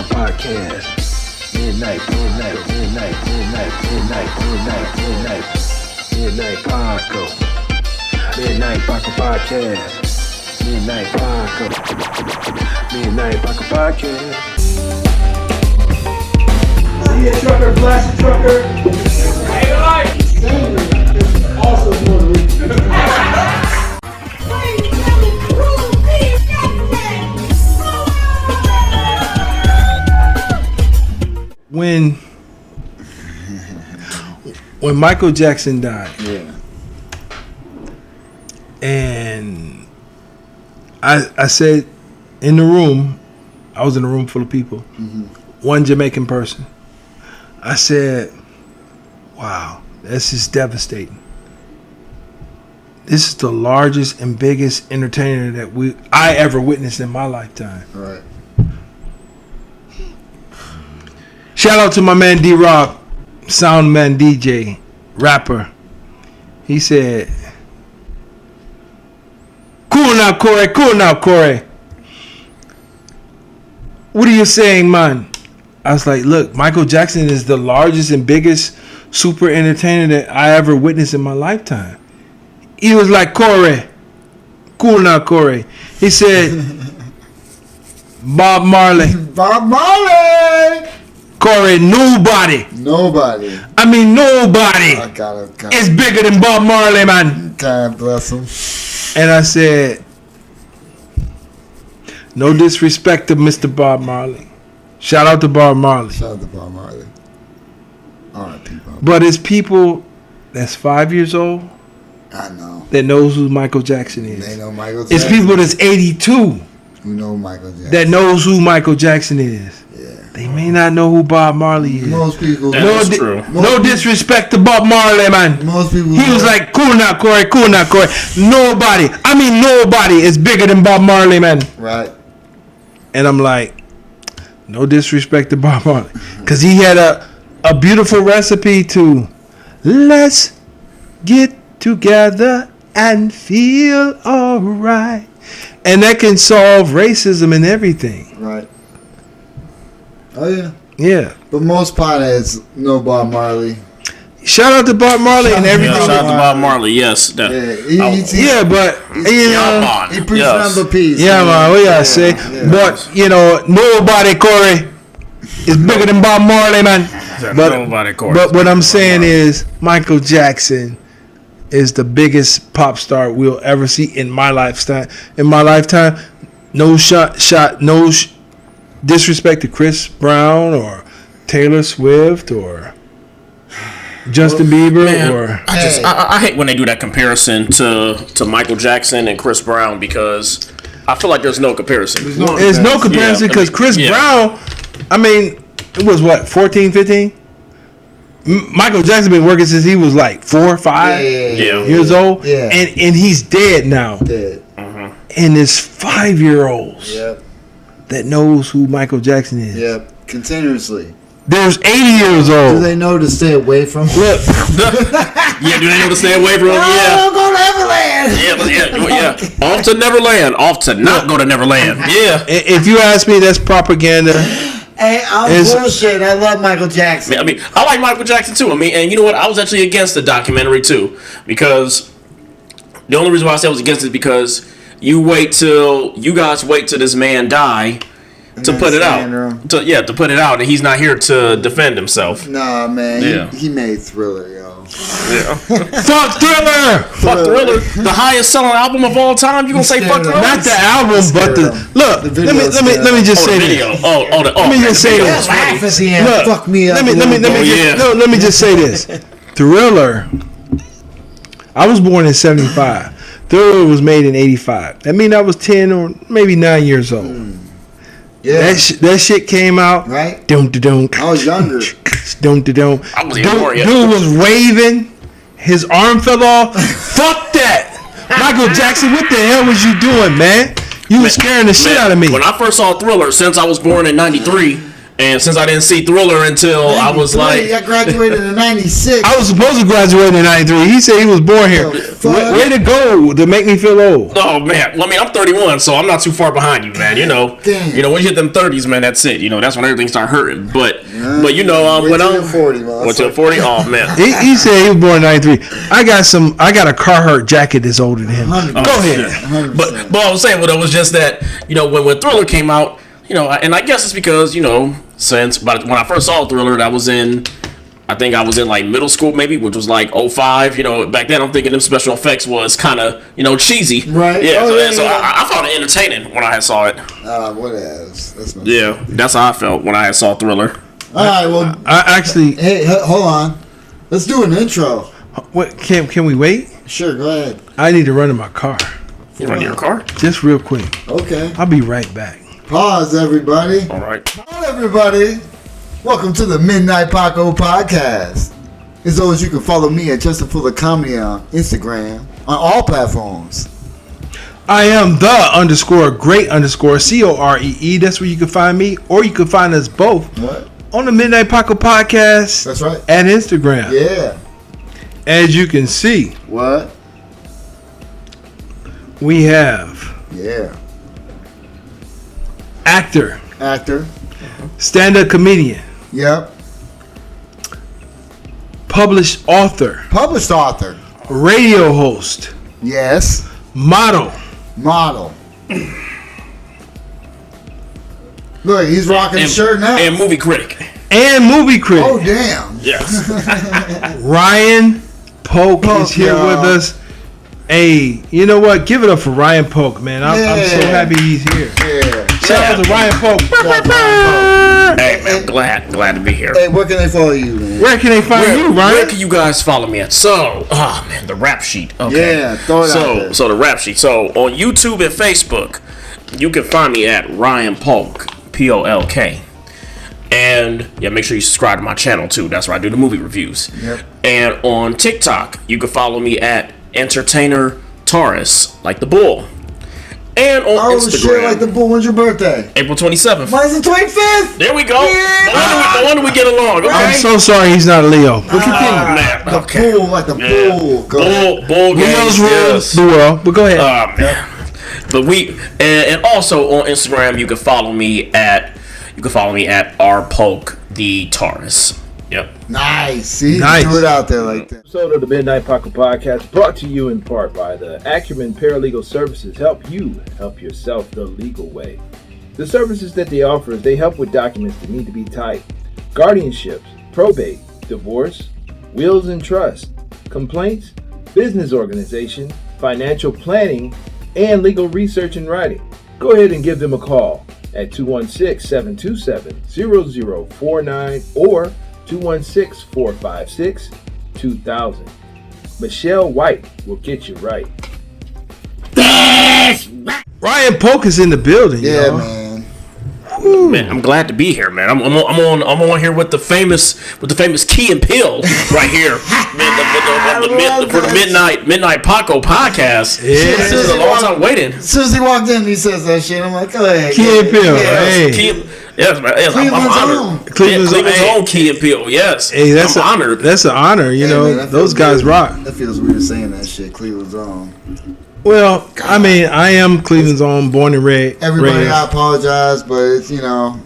Paco Podcast. Midnight Paco. Midnight Paco Podcast. Midnight Paco Podcast. See a trucker, blast a trucker. Hey, life. Sandra is also Puerto Rican. When Michael Jackson died, and I said in the room, I was in a room full of people, one Jamaican person. I said, "Wow, this is devastating. This is the largest and biggest entertainer that I ever witnessed in my lifetime." Right. Shout out to my man D-Rock, sound man, DJ, rapper. He said, cool now, Corey. What are you saying, man? I was like, look, Michael Jackson is the largest and biggest super entertainer that I ever witnessed in my lifetime. He was like, Corey. Cool now, Corey. He said, Bob Marley. Corey, nobody. I mean, nobody. It's bigger than Bob Marley, man. God bless him. And I said, no disrespect to Mr. Bob Marley. Shout out to Bob Marley. All right, people. But it's people that's 5 years old. I know. That knows who Michael Jackson is. They know Michael Jackson. It's people that's 82. Who know Michael Jackson. That knows who Michael Jackson is. They may not know who Bob Marley is. Most people. That's true. No disrespect to Bob Marley, man. Most people. He was like, cool now, Corey. Nobody is bigger than Bob Marley, man. Right. And I'm like, no disrespect to Bob Marley. Because he had a beautiful recipe to let's get together and feel all right. And that can solve racism and everything. Right. Oh, yeah. Yeah. But most potheads know Bob Marley. Shout out to Bob Marley and everything. Shout out to Bob Marley, yes. But you know, he preached number peace. Yeah, man, we gotta say. Yeah. But, you know, nobody, Corey, is bigger than Bob Marley, man. But what I'm saying is, Michael Jackson is the biggest pop star we'll ever see in my lifetime. No disrespect to Chris Brown or Taylor Swift or Justin Bieber, man, I hate when they do that comparison to Michael Jackson and Chris Brown, because I feel like there's no comparison. There's no comparison because Chris Brown, I mean, it was what, 14, 15? Michael Jackson been working since he was like 4 or 5 years old, and he's dead now. And there's 5-year-olds that knows who Michael Jackson is. Yep, continuously. There's 80 years old. Do they know to stay away from him? Look. Do they know to stay away from him? Don't go to Neverland. Yeah. Off to Neverland. Off to not go to Neverland. Yeah. If you ask me, that's propaganda. Hey, I'm bullshit. I love Michael Jackson. I mean, I like Michael Jackson too. I mean, and you know what? I was actually against the documentary too, because the only reason why I said I was against it is because you guys wait till this man die to put it out. To put it out, and he's not here to defend himself. Nah, man. He made Thriller, yo. Yeah. Fuck Thriller. Fuck Thriller. The highest selling album of all time. You gonna say fuck Thriller? Not the album, but let me just say this. Let me just say this. Fuck me up. Let me just say this. Thriller. I was born in 75. Thriller was made in 85. That means I was 10 or maybe 9 years old. Yeah. That shit came out. Right. I was younger. I was even more. Dude was waving. His arm fell off. Fuck that. Michael Jackson, what the hell was you doing, man? You was scaring the shit out of me. When I first saw Thriller, since I was born in 93, And since I didn't see Thriller until I was like... I graduated in 96. I was supposed to graduate in 93. He said he was born here. Way to go to make me feel old. Oh, man. Well, I mean, I'm 31, so I'm not too far behind you, man. You know, when you hit them 30s, man, that's it. You know, that's when everything starts hurting. But you know, when I'm... 40, man. Went to 40? Oh, man. He said he was born in 93. I got a Carhartt jacket that's older than him. Go ahead. 100%. But I was saying, it was just that, you know, when Thriller came out, you know, and I guess it's because, you know, but when I first saw Thriller, I think I was in like middle school maybe, which was like 05. You know, back then I'm thinking them special effects was kind of, you know, cheesy. Right. Yeah. So I found it entertaining when I had saw it. Whatever. That's how I felt when I had saw Thriller. All right. Well, I actually. Hey, hold on. Let's do an intro. What can we wait? Sure. Go ahead. I need to run to my car. You run to your car? Just real quick. Okay. I'll be right back. Pause, everybody. All right. Hi, everybody. Welcome to the Midnight Paco Podcast. As always, you can follow me at Justin Fuller Comedy on Instagram on all platforms. I am the _great _COREE. That's where you can find me, or you can find us both on the Midnight Paco Podcast. That's right. At Instagram. Yeah. As you can see, we have actor, stand-up comedian, published author, radio host, model. Look, he's rocking a shirt now. And movie critic. Oh, damn. Yes. Ryan Polk is here with us. Hey, you know what? Give it up for Ryan Polk, man. I'm so happy he's here. Yeah. Shout out to Ryan Polk. Hey, man, glad to be here. Hey, where can they follow you, man? Where can they find you, Ryan? Where can you guys follow me at? So, the rap sheet. Okay. Yeah, throw it out there. So the rap sheet. So on YouTube and Facebook, you can find me at Ryan Polk, POLK. And make sure you subscribe to my channel too. That's where I do the movie reviews. Yep. And on TikTok, you can follow me at Entertainer Taurus, like the bull. And on Instagram, shit, like the bull. When's your birthday? April 27th. Mine's the 25th. There we go. Yeah. No wonder we get along. Okay? I'm so sorry he's not a Leo. But continue. Man. The bull, like the bull. Bull Leo's rules the world. But go ahead. Man. But and also on Instagram, you can follow me at rpolk the Taurus. Yep. Nice. See, nice. Threw it out there like that. Episode of the Midnight Paco Podcast brought to you in part by the Acumen Paralegal Services. Help you help yourself the legal way. The services that they offer is they help with documents that need to be typed, guardianships, probate, divorce, wills and trust, complaints, business organization, financial planning, and legal research and writing. Go ahead and give them a call at 216-727-0049 or 216-456-2000. Michelle White will get you right. Ryan Polk is in the building. Yeah, y'all. man. Man, I'm glad to be here, man. I'm on here with the famous Key and Peele right here, for the Midnight Paco Podcast. Yeah. This is a long time waiting. As soon as he walked in, he says that shit. I'm like, go ahead. Key and Peele. Hey. Yes, man. Yes, I'm honored. Cleveland's own Key and Peele. Yes. Hey, I'm honored. That's an honor. You know, man, those guys rock. That feels weird saying that shit. Cleveland's own. Well, I mean, I am Cleveland's own, born and raised. Everybody, I apologize, but it's, you know.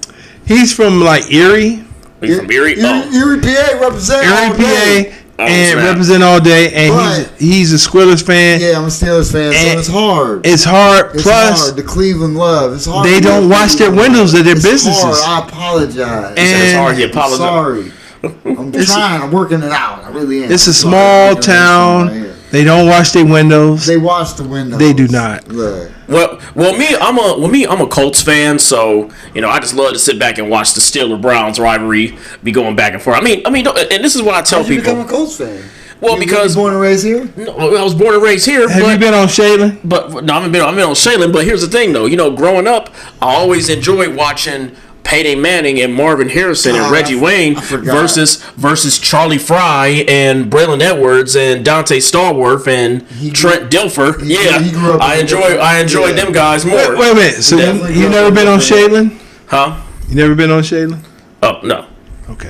He's from like Erie. He's from Erie? Erie, PA, represent all day. And represent all day. And he's a Squirrels fan. Yeah, I'm a Steelers fan, so it's hard. It's hard. It's Plus, hard. The Cleveland love. It's hard. They don't wash their windows of their businesses. Hard. I apologize. And it's hard. You apologize. Sorry. I'm trying. I'm working it out. I really am. It's a small town. They don't wash their windows. They wash the windows. They do not. Look. Well, I'm a Colts fan, so you know I just love to sit back and watch the Steelers Browns rivalry be going back and forth. I mean, and this is what I tell How'd you people. become a Colts fan? Well, because you born and raised here. No, I was born and raised here. Have you been on Shaylin? But no, I've been on Shaylin. But here's the thing, though. You know, growing up, I always enjoyed watching Peyton Manning and Marvin Harrison and Reggie Wayne versus Charlie Fry and Braylon Edwards and Dante Stallworth and Trent Dilfer. I enjoyed them guys more. Wait a minute. So you never been on Shaylin? Huh? You never been on Shaylin? Oh, no. Okay.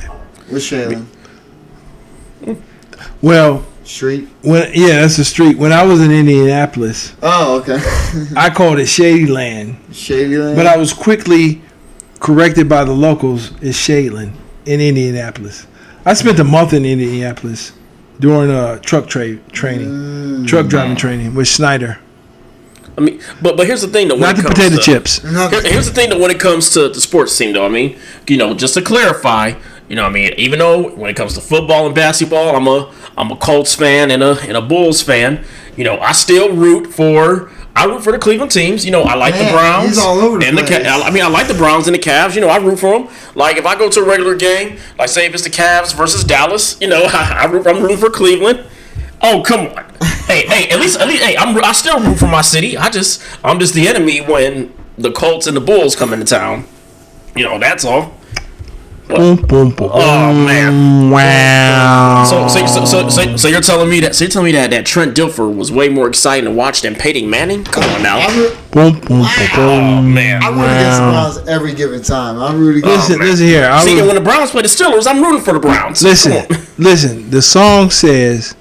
What's Shaylin? Well, Street? That's the street. When I was in Indianapolis, Oh, okay. I called it Shady Land. Shady Land? But I was quickly corrected by the locals. It's Shadeland in Indianapolis. I spent a month in Indianapolis during truck training, truck driving training with Snyder. I mean, but here's the thing, though. Not the potato chips. Here's the thing, though. When it comes to the sports team, though, I mean, just to clarify, I mean, even though when it comes to football and basketball, I'm a Colts fan and a Bulls fan. I still root for the Cleveland teams. I like the Browns. He's all over the place. I like the Browns and the Cavs. I root for them. Like if I go to a regular game, like say if it's the Cavs versus Dallas, I'm rooting for Cleveland. Oh, come on. Hey, at least, hey, I still root for my city. I'm just the enemy when the Colts and the Bulls come into town. That's all. Boom, boom, boom. Oh man! Wow. So you're telling me that Trent Dilfer was way more exciting to watch than Peyton Manning? Come on now. Boom, boom, Oh man! I root against the Browns every given time. I root against. Listen here. When the Browns play the Steelers, I'm rooting for the Browns. Listen. The song says,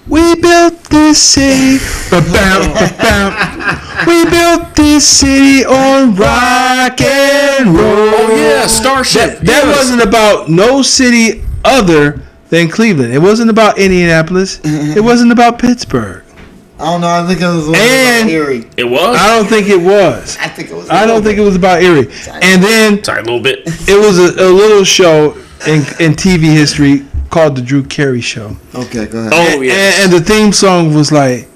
"We built this city, we built this city on rock and roll." Oh yeah, Starship. That wasn't about no city other than Cleveland. It wasn't about Indianapolis. It wasn't about Pittsburgh. I don't know. I think it was about Erie. It was. I don't think it was. I think it was. I don't think it was about Erie. And then Sorry, a little bit. it was a little show in TV history called The Drew Carey Show. Okay, go ahead. Oh yeah. And the theme song was like,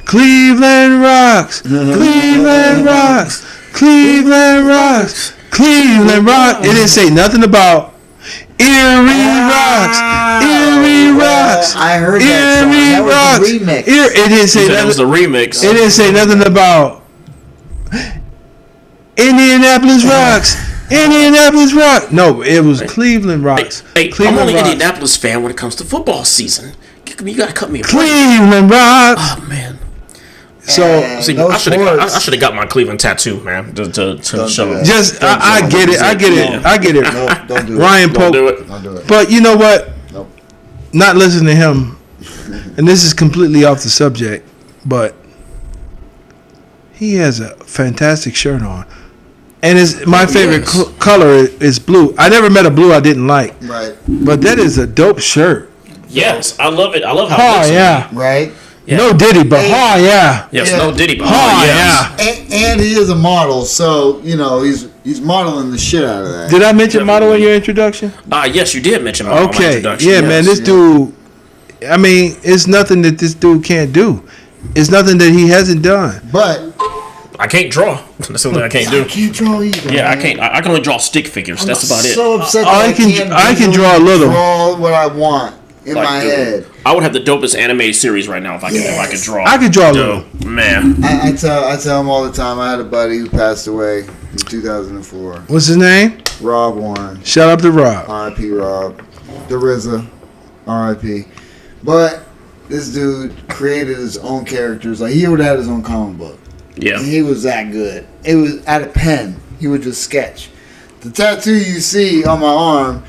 Cleveland rocks, Cleveland rocks, Cleveland rocks, Cleveland rocks. It didn't say nothing about Erie rocks, Erie rocks. I heard that song. That was a remix. It didn't say That nothing. was a remix. It didn't say nothing about Indianapolis rocks. Indianapolis rock. No, it was Cleveland rocks. Hey, Cleveland I'm only rocks. an Indianapolis fan when it comes to football season. You gotta cut me a break. Cleveland rocks. Oh man. So See, no I should sports. have got my Cleveland tattoo, man, to show it. just I get it. I get it. I get it. No, don't do Ryan it. Polk. Don't do it. Don't do it. But you know what? Nope. Not listening to him, and this is completely off the subject, but he has a fantastic shirt on. And my favorite color is blue. I never met a blue I didn't like. Right. But that is a dope shirt. Yes, I love it. I love how it Oh, looks. yeah. Right. Yeah. No Diddy, but yeah. Yes, Yeah. no Diddy, but Oh, yes. yeah. And he is a model, so he's modeling the shit out of that. Did I mention model in your introduction? Yes, you did mention my Okay. introduction. Yeah, yes. man. This dude, I mean, it's nothing that this dude can't do. It's nothing that he hasn't done. But I can't draw. That's something I can't do. I can't draw either. Yeah, man. I can't. I can only draw stick figures. That's about it. So upset I that can can't draw a little. Draw what I want in Like, my dude, head. I would have the dopest animated series right now if I could draw. I could draw a little. Dude, man. I tell him all the time. I had a buddy who passed away in 2004. What's his name? Rob Warren. Shout out to Rob. R.I.P. Rob. The RZA. R.I.P. But this dude created his own characters. Like he would have his own comic book. Yeah. And he was that good. It was at a pen. He would just sketch. The tattoo you see on my arm,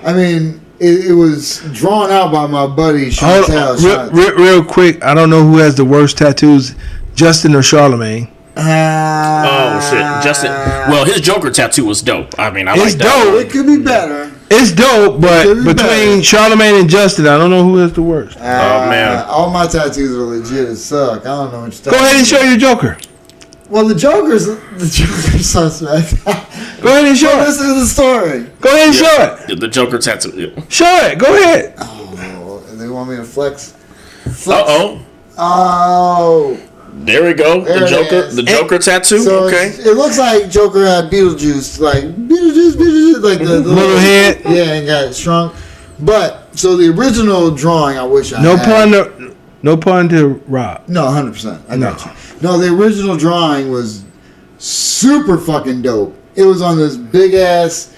I mean, it was drawn out by my buddy Chantel. Real quick, I don't know who has the worst tattoos, Justin or Charlemagne. Oh shit, Justin. Well, his Joker tattoo was dope. I mean, I It's like that. dope. It could be better. It's dope, but It could be between better. Charlemagne and Justin, I don't know who has the worst. man. All my tattoos are legit as suck. I don't know what you're Go ahead and show your Joker. Well, the Joker's suspect. Go ahead and show it. Listen to the story. Go ahead and show it. The Joker tattoo. Yeah. Show it. Go ahead. Oh, and they want me to flex. Uh-oh. Oh. There we go. There The it Joker. is. The Joker tattoo. So Okay. it looks like Joker had Beetlejuice, like like the Little head. Yeah, and got shrunk. But so the original drawing, I wish I No had. pun to Rob. No, 100%. I got No. you. No, the original drawing was super fucking dope. It was on this big ass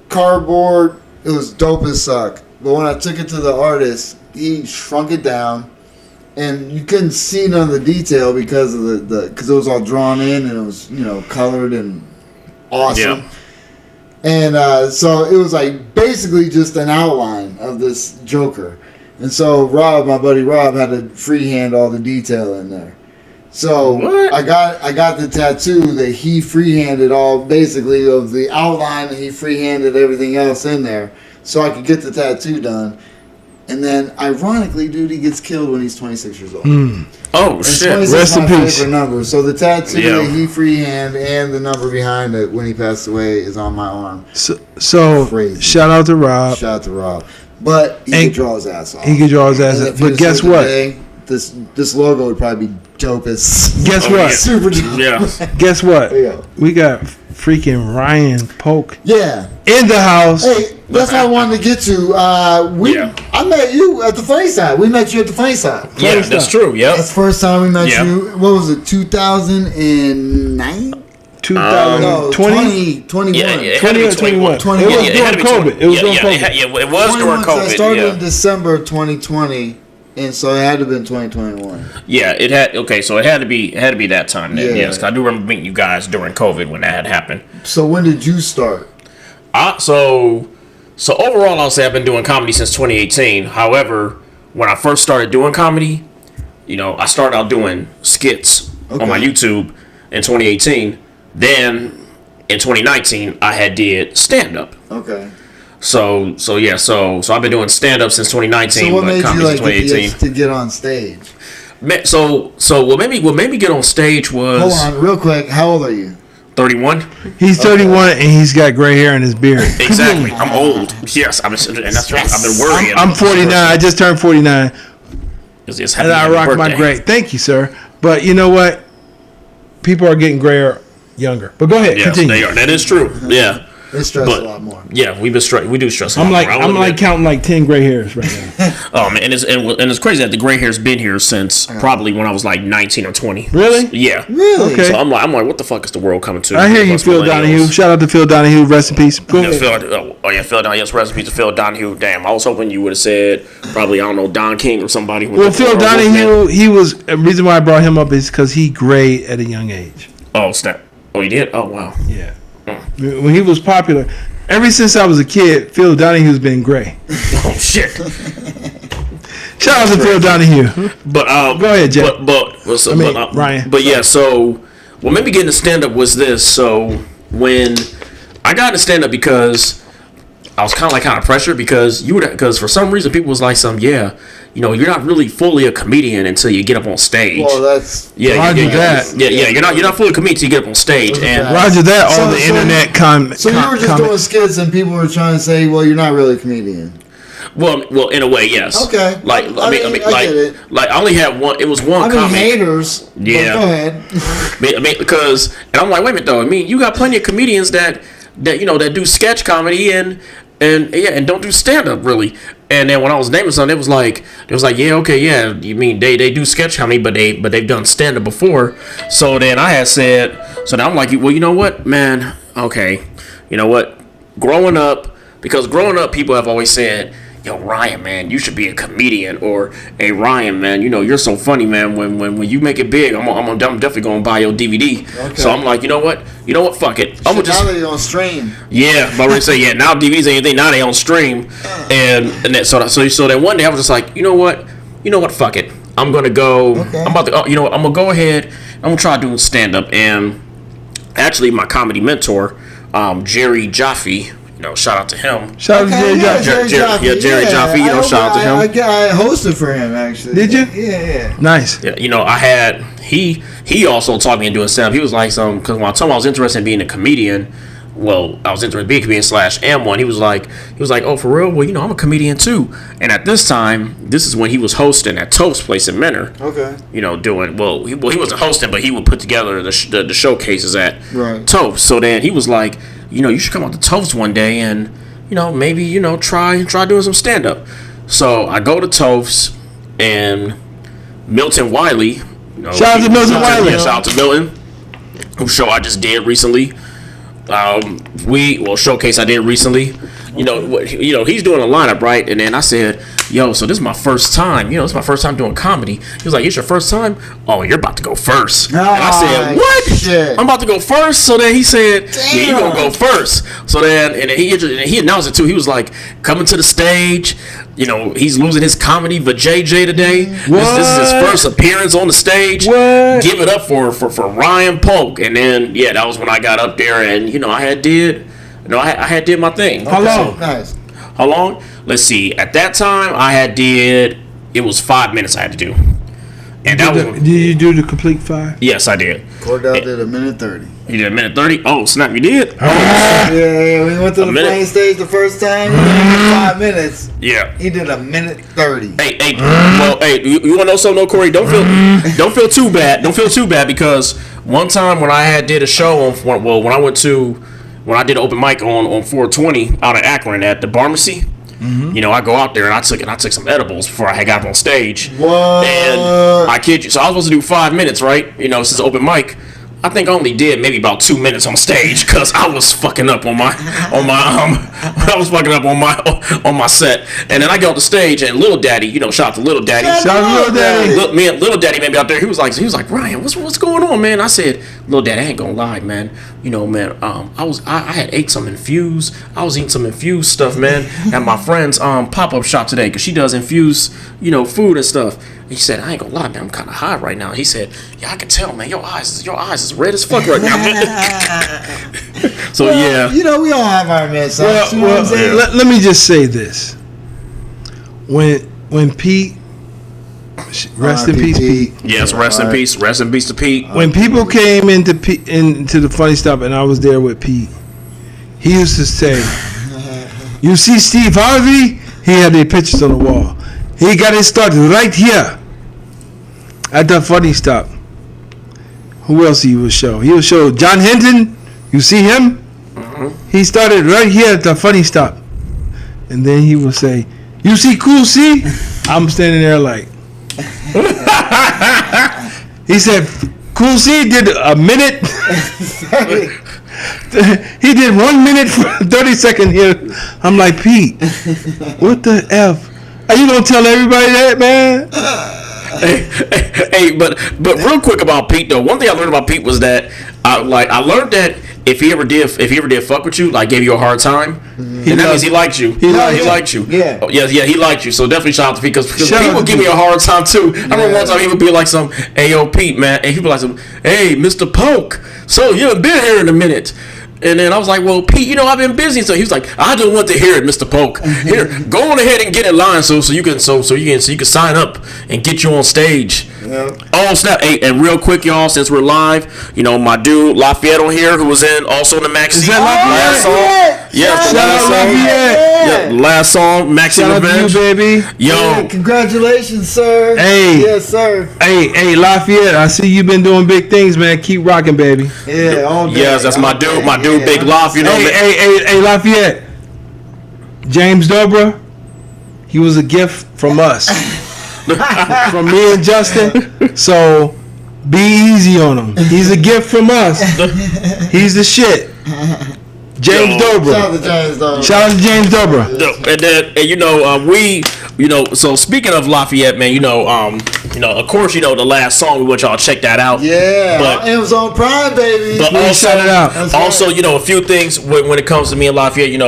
cardboard. It was dope as suck. But when I took it to the artist, he shrunk it down, and you couldn't see none of the detail because of because it was all drawn in and it was colored and awesome. Yeah. And so it was like basically just an outline of this Joker. And so Rob, my buddy Rob, had to freehand all the detail in there. So I got the tattoo that he freehanded all basically of the outline, and he freehanded everything else in there so I could get the tattoo done. And then, ironically, dude, he gets killed when he's 26 years old. Oh, shit. Rest in peace. Favorite number. So the tattoo that he freehand and the number behind it when he passed away is on my arm. So Crazy. Shout out to Rob. Shout out to Rob. But he could draw his ass off. He could draw his ass off. But guess what? Today, this logo would probably be dope as. Guess what? Yeah. Super dope. Yeah. Guess what? Yeah. We got freaking Ryan Polk Yeah. in the house. Hey, that's what I wanted to get to. I met you at the Funny Side. We met you at the Funny Side. Yeah, that's true. Yep. That's the first time we met you. What was it, 2009? 2020? 2021. Yeah, it had to be 2021. 21. It was during COVID. It was during COVID. It was during COVID. I started in December of 2020, and so it had to have been 2021. Yeah, it had. Okay, so it had to be that time. Then, Yeah. yes, I do remember meeting you guys during COVID when that had happened. So when did you start? So overall, I'll say I've been doing comedy since 2018. However, when I first started doing comedy, I started out doing skits on my YouTube in 2018. Then in 2019, I had did stand up. Okay. So I've been doing stand up since 2019. So what but made comedy you since 2018. to get on stage? So what made me get on stage was. Hold on, real quick. How old are you? 31. He's 31 and he's got gray hair in his beard. Exactly. I'm old. Yes, and that's right. I've been worrying. I'm 49. I just turned 49. It's And I rock my gray. Thank you, sir. But you know what? People are getting grayer younger. But go ahead. Yes, continue. they are. That is true. Yeah. They stress a lot more. Yeah, we do stress a lot more. I'm like counting like 10 gray hairs right now. Man, and it's crazy that the gray hair's been here since probably when I was like 19 or 20. Really? Yeah. Really? Okay. So I'm like, what the fuck is the world coming to? I hear you, Us Phil millennials. Donahue. Shout out to Phil Donahue. Rest in peace. Go ahead. Phil Donahue. Yes, recipe to Phil Donahue. Damn, I was hoping you would have said probably, I don't know, Don King or somebody. Well, Phil Donahue, he was, the reason why I brought him up is because he grayed at a young age. Oh, snap. Oh, he did? Oh, wow. Yeah. When he was popular, ever since I was a kid, Phil Donahue's been gray. Oh, shit. Shout out to Phil Donahue. But go ahead, Jeff. Ryan. But yeah, so what made me get into stand up was this. So when I got into stand up because I was kind of pressured because for some reason people was like you're not really fully a comedian until you get up on stage. Well, that's you're not fully a comedian until you get up on stage. And Roger that. All the internet So you were just doing skits and people were trying to say, well, you're not really a comedian. Well, in a way, yes. Okay. Like, I mean, I get it. like I only had one. It was one comic. Haters. Yeah. Go ahead. Because I'm like, wait a minute though. I mean, you got plenty of comedians that do sketch comedy and don't do stand up really. And then when I was naming something, it was like, yeah, okay, yeah. You mean they do sketch comedy, but they've done stand up before. So then I had said, so now I'm like, well, you know what, man? Okay, you know what? Growing up, people have always said, yo, Ryan, man, you should be a comedian, or hey, Ryan, man, you're so funny, man. When you make it big, I'm definitely gonna buy your DVD. Okay. So I'm like, you know what, fuck it. I'm gonna now they on stream. Yeah, but we're saying now DVDs ain't anything. Now they on stream, and then so then one day I was just like, you know what, fuck it. I'm gonna go. Okay. I'm about to. I'm gonna go ahead. I'm gonna try doing stand up, and actually my comedy mentor, Jerry Jaffe. Shout out to him. Shout out to Jerry Jaffe. Jerry Jaffe. Shout out to him. I hosted for him actually. Did you? Yeah. Nice. Yeah, I had he also taught me in doing stand up. He was like because when I told him I was interested in being a comedian. Well, I was interested in being a comedian / am one. He was like, oh, for real? Well, I'm a comedian too. And at this time, this is when he was hosting at Toast Place in Menor. Okay. Doing he wasn't hosting, but he would put together the showcases at right. Toast. So then he was like, you should come out to Toast one day and maybe try doing some stand up. So I go to Toast and Milton Wiley. Shout out to Milton Wiley. Yeah, shout out to Milton, whose show I just did recently. Showcase I did recently. you know, he's doing a lineup, right? And then I said, yo, so this is my first time. You know, it's my first time doing comedy. He was like, it's your first time? Oh, you're about to go first. And I said, what? Shit. I'm about to go first? So then he said, yeah, you're going to go first. So then, and he announced it too. He was like, coming to the stage. You know, he's losing his comedy for JJ today. This is his first appearance on the stage. What? Give it up for Ryan Polk. And then, yeah, that was when I got up there and, you know, I had did my thing. How long? Nice. How long? Let's see. At that time, it was 5 minutes I had to do. And did you do the complete 5? Yes, I did. Cordell did a minute 30. You did a minute 30? Oh, snap, you did? Yeah, we went to the playing stage the first time. He did 5 minutes. Yeah. He did a minute 30. Hey, well, hey, you want to know something, Corey? Don't feel too bad. Don't feel too bad because one time when I did a show when I did an open mic on 420 out of Akron at the Pharmacy. You know, I go out there and I took some edibles before I got up on stage. What? And I kid you, so I was supposed to do 5 minutes, right? You know, since open mic. I think I only did maybe about 2 minutes on stage because I was fucking up on my set. And then I get off the stage and Little Daddy, you know, shout out to Little Daddy. Shout out to Little Daddy. Me and Little Daddy maybe out there. He was like, Ryan, what's going on, man? I said, Little Daddy, I ain't gonna lie, man. You know, man, I had ate some infused. I was eating some infused stuff, man, at my friend's pop-up shop today because she does infused, you know, food and stuff. He said, I ain't gonna lie, man, I'm kind of high right now. He said, yeah, I can tell, man, your eyes is red as fuck right now. So, yeah. You know, we all have our mess ups. Let me just say this. When Pete, rest in peace, Pete. Yes, rest in peace to Pete. When people came into the Funny Stop and I was there with Pete, he used to say, you see Steve Harvey? He had their pictures on the wall. He got his start right here at the Funny Stop. Who else he would show? He would show John Hinton. You see him? Mm-hmm. He started right here at the Funny Stop. And then he would say, you see Cool C? I'm standing there like. He said, Cool C did a minute. He did 1 minute for 30 seconds here. I'm like, Pete, what the F? Are you gonna tell everybody that, man? Hey, but real quick about Pete though. One thing I learned about Pete was that I learned that if he ever did fuck with you, like gave you a hard time, then that means he liked you. He liked you. Yeah. Oh, yeah, he liked you. So definitely shout out to Pete because Pete would give me a hard time too. I remember one time he would be like some, hey yo Pete, man, and he'd be like some, hey Mr. Polk, so you haven't been here in a minute. And then I was like, well, Pete, you know, I've been busy. So he was like, I don't want to hear it, Mr. Polk. Here, go on ahead and get in line so you can sign up and get you on stage. Yeah. Oh, snap. Hey, and real quick, y'all, since we're live, you know, my dude Lafayette on here, who was in also in the Maxi. Is that Lafayette? Yes, the last song, Maxi Revenge. Shout out to you, baby. Yo. Hey, congratulations, sir. Hey. Yes, sir. Hey, Lafayette, I see you've been doing big things, man. Keep rocking, baby. Yeah, all day. Yes, that's my dude, Big Laf, you know. Hey, Lafayette. James Dobra, he was a gift from us. From me and Justin. So be easy on him. He's a gift from us. He's the shit. James Dobra. Shout out to James Dobra. And so speaking of Lafayette, man, of course, the last song, we want y'all to check that out. Yeah, but Amazon Prime, baby. But also, a few things when it comes to me and Lafayette,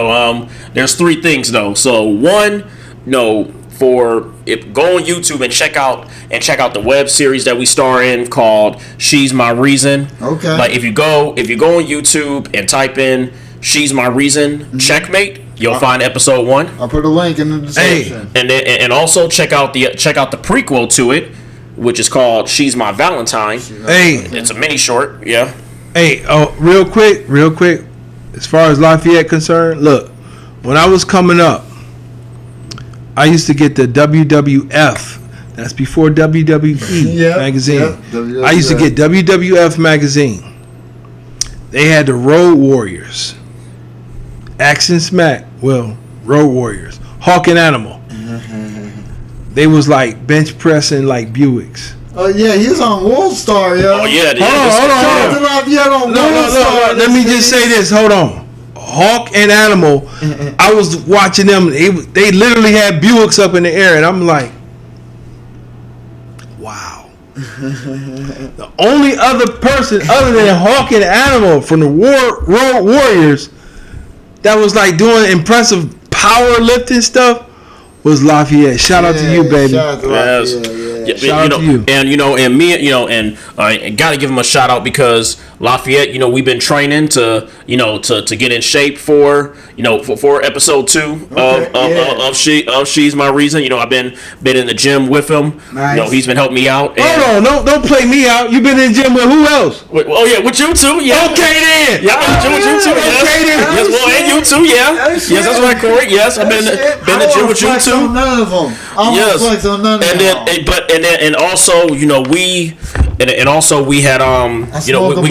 there's 3 things though. So one, go on YouTube and check out the web series that we star in called She's My Reason. Okay. Like if you go on YouTube and type in She's My Reason, Checkmate, you'll find episode 1. I'll put a link in the description. And also check out the prequel to it, which is called She's My Valentine. It's a mini short, yeah. Hey, real quick, as far as Lafayette concerned, look, when I was coming up, I used to get the WWF. That's before WWE magazine. WWF. I used to get WWF magazine. They had the Road Warriors. Axe and Smack. Well, Road Warriors. Hawk and Animal. They was like bench pressing like Buicks. Oh yeah, he was on World Star, yo. Oh yeah. Hold on. No. Let me just say this. Hold on. Hawk and Animal. I was watching them. They literally had Buicks up in the air, and I'm like, wow. The only other person other than Hawk and Animal from the Road Warriors that was like doing impressive powerlifting stuff was Lafayette. Shout out to you, baby. Shout out to Lafayette. Shout out to you. And me, and gotta give him a shout out because Lafayette, we been training to get in shape for episode 2 of She's My Reason. I've been in the gym with him. Nice. He's been helping me out. Hold on, don't play me out. You been in the gym with who else? With you too. Yeah. Okay then. Yeah, I've been in the gym with you too. Yeah. Okay then. Yes, well, and you too. Yeah. Yes, that's right, Corey. Yes, I've been in the gym with you too. None of them. I don't flex on none of them. And also, we had we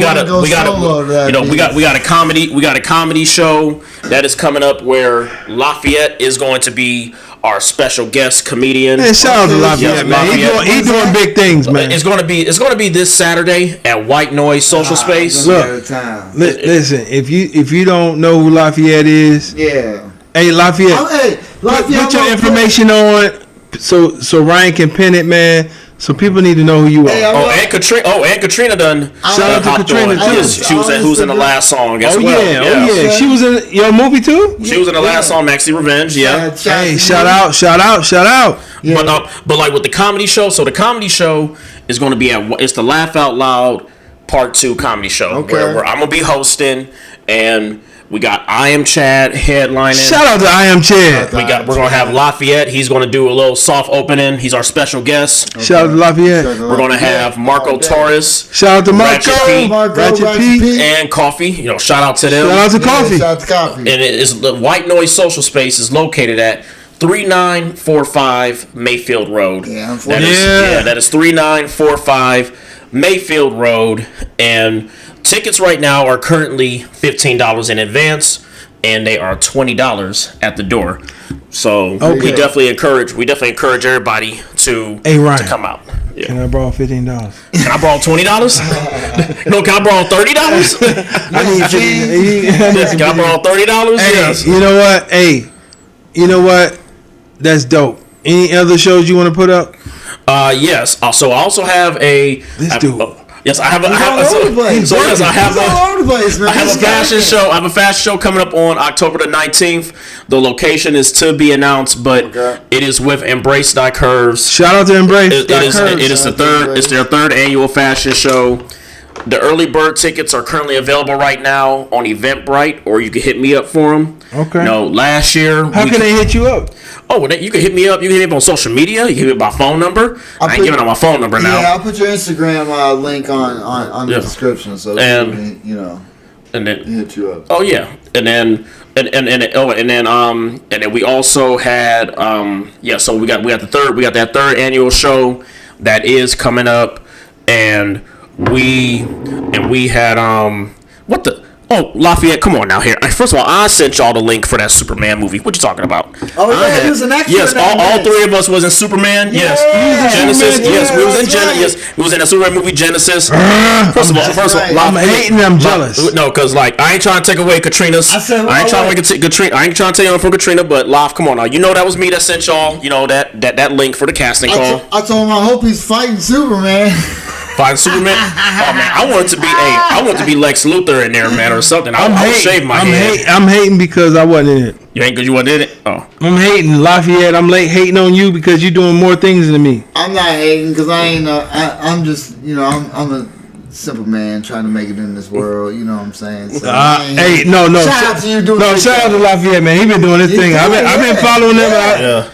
got a comedy show that is coming up where Lafayette is going to be our special guest comedian. Man, shout out to Lafayette, man. He's doing big things, man. It's going to be this Saturday at White Noise Social Space. Look, listen, if you don't know who Lafayette is, hey Lafayette, put your information on so Ryan can pin it, man. So people need to know who you are. And Katrina done. Shout out to Katrina too. She was who's in the last song as well. Yeah. She was in your movie too. She was in the last song, Maxi Revenge. Yeah. Hey, shout out. Yeah. But like with the comedy show, so the comedy show is going to be it's the Laugh Out Loud Part 2 comedy show where I'm gonna be hosting, and we got I Am Chad headlining. Shout out to I Am Chad. We're gonna have Lafayette. He's gonna do a little soft opening. He's our special guest. Shout out to Lafayette. We're gonna have Marco Torres. Shout out to Marco. Ratchet Pete. And Coffee. Shout out to them. Shout out to Coffee. Shout out to Coffee. And it is the White Noise Social Space is located at 3945 Mayfield Road. That is 3945 Mayfield Road, and tickets right now are currently $15 in advance, and they are $20 at the door. So we definitely encourage everybody to come out. Yeah. Can I borrow $15? Can I borrow $20? No, can I borrow $30? I need $15. Can I borrow $30? Hey, Yes. You know what? Hey, you know what? That's dope. Any other shows you want to put up? Yes. So I also have this dude. Yes, I have a fashion show. I have a fashion show coming up on October the 19th. The location is to be announced, but it is with Embrace Thy Curves. Shout out to Embrace Thy Curves. It is it's their third annual fashion show. The early bird tickets are currently available right now on Eventbrite, or you can hit me up for them. Okay. Last year. How can they hit you up? Oh, well, you can hit me up. You can hit me up on social media. You can hit me by phone number. I ain't giving out my phone number now. Yeah, I'll put your Instagram link on the description, so and then hit you up. Oh yeah, and then we also had So we got that third annual show that is coming up, and we had Lafayette, come on now here. First of all, I sent y'all the link for that Superman movie. What you talking about? Oh, yeah, he was an actor. Yes, all three of us was in Superman. Yes, Genesis. Yes, we was in Genesis. Yes, we was in the Superman movie Genesis. First of all, I'm hating. I'm jealous. No, because I ain't trying to take away Katrina's. I ain't trying to take on from Katrina, but Laf, come on now. That was me that sent y'all. That link for the casting call. I told him I hope he's fighting Superman. Fighting Superman? Oh man, I want to be Lex Luthor in there, man, or something. I would shave my head. I'm hating because I wasn't in it. You ain't because you wasn't in it? Oh. I'm hating Lafayette. I'm hating on you because you're doing more things than me. I'm not hating because I ain't. I'm just I'm a simple man trying to make it in this world. You know what I'm saying? So, no. Shout out to you doing. No, shout out to Lafayette, man. He been doing his thing. I've been following him.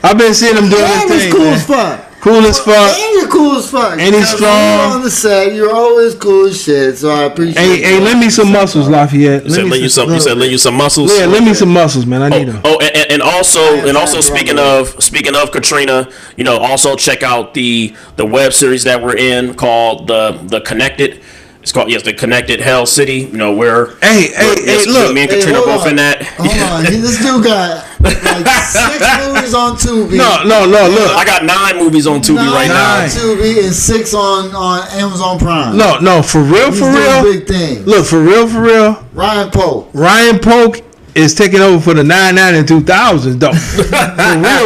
I've been seeing him doing his thing. Cool as fuck. Cool as fuck. And you're cool as fuck. And he's strong. You're on the set. You're always cool as shit. So I appreciate it. Hey, lend me some muscles, Lafayette. You said lend you some muscles? Yeah, lend me some muscles, man. I need them. Oh, and also speaking of Katrina, also check out the web series that we're in called the Connected. It's called the Connected Hell City. Where look, me and Katrina both in that. Hold on, this dude got 6 movies on Tubi. No, look, I got 9 movies on Tubi right now. 9 on Tubi and 6 on Amazon Prime. No, for real. Big thing. Look, for real. Ryan Polk. is taking over for the 99 and 2000s, though.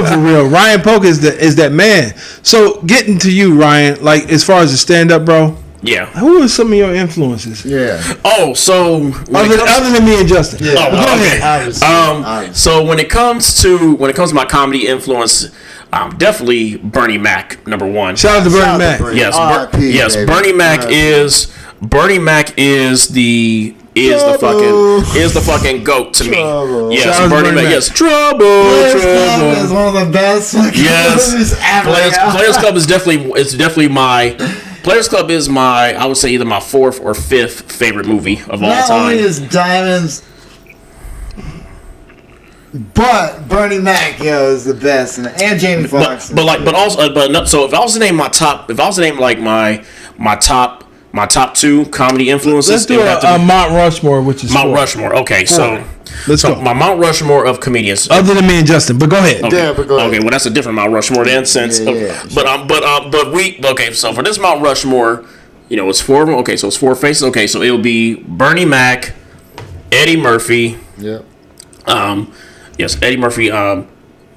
For real. Ryan Polk is that man. So getting to you, Ryan, like as far as the stand up, bro. Yeah. Who are some of your influences? Yeah. Oh, so other than me and Justin. Yeah. Go ahead. Obviously. So when it comes to my comedy influence, definitely Bernie Mac, number one. Shout out to Bernie Mac. Yes, baby. Bernie Mac is the fucking goat to me. Yes, Bernie Mac. Yes, Trouble. Club is one of the best movies ever. Players Club is definitely my. Players Club is I would say either my 4th or 5th favorite movie of all time. Not only is Diamonds, but Bernie Mac, is the best, and Jamie Foxx. So if I was to name my top two comedy influences, let's do a Mount Rushmore, which is Mount Rushmore. Okay, so let's go. My Mount Rushmore of comedians, other than me and Justin. But go ahead. Okay. Yeah, but go ahead. Okay, well that's a different Mount Rushmore then, since. So for this Mount Rushmore, it's 4 of them. Okay, so it's 4 faces. Okay, so it'll be Bernie Mac, Eddie Murphy. Yep. Yes, Eddie Murphy.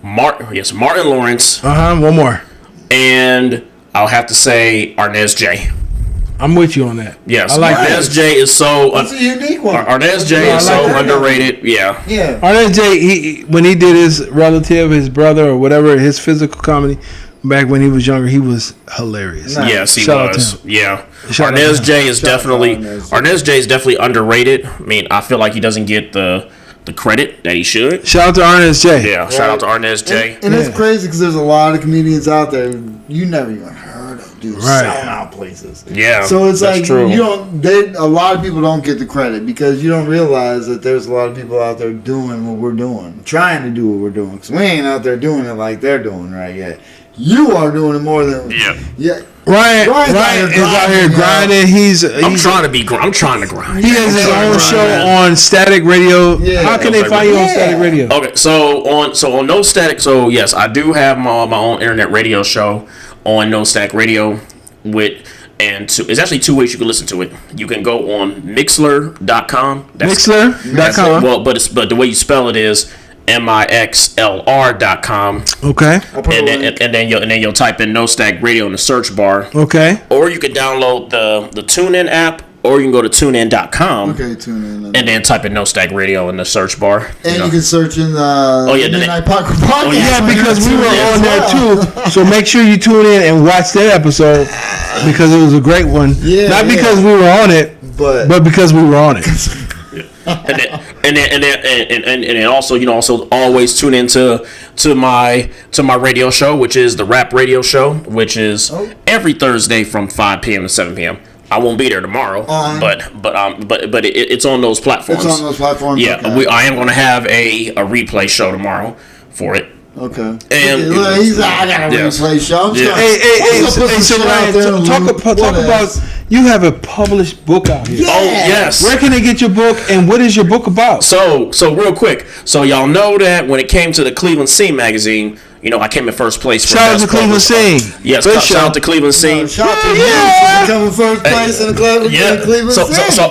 Martin Lawrence. One more. And I'll have to say Arnez J. I'm with you on that. Yes, I like Arnez J is so. That's a unique one. Arnez J is so underrated. Yeah. Yeah. Arnez J, when he did his relative, his brother, or whatever, his physical comedy, back when he was younger, he was hilarious. Nice. Yes, he Shout was. Yeah. Shout Arnez J is definitely underrated. I mean, I feel like he doesn't get the credit that he should. Shout out to Arnez J. Yeah, shout out to Arnez J. And it's crazy because there's a lot of comedians out there you never even heard of, dude, selling out places. Yeah, so it's that's like true. A lot of people don't get the credit because you don't realize that there's a lot of people out there doing what we're doing, trying to do what we're doing. Because we ain't out there doing it like they're doing right yet. You are doing it more than Ryan is out here grinding. I'm trying to grind. He has his own show on Static Radio. Yeah. How can they find you on Static Radio? Okay, so on No Static. So yes, I do have my own internet radio show on No Static Radio. It's actually 2 ways you can listen to it. You can go on Mixlr.com. Mixlr.com. Well, but the way you spell it is MIXLR.com. Okay. And then you'll type in No Static Radio in the search bar. Okay. Or you can download the TuneIn app, or you can go to TuneIn.com. Okay, tune in. And then type in No Static Radio in the search bar. And you can search in the Midnight Paco Podcast. Yeah, because we were on there too. So make sure you tune in and watch that episode because it was a great one. Yeah, Not because we were on it, but because we were on it. and then also always tune into my radio show, which is the Rap Radio Show, which is every Thursday from 5 p.m. to 7 p.m. I won't be there tomorrow, but it's on those platforms. It's on those platforms. Yeah, okay. I am going to have a replay show tomorrow for it. Okay. And I got a replay show. Ryan, talk about you have a published book out here. Yeah. Oh yes. Where can they get your book, and what is your book about? So real quick. So y'all know that when it came to the Cleveland Scene magazine, I came in first place for shout out to Cleveland Scene. Yes, shout out to Cleveland Scene. Shout out to you for coming first place in the Cleveland Scene. So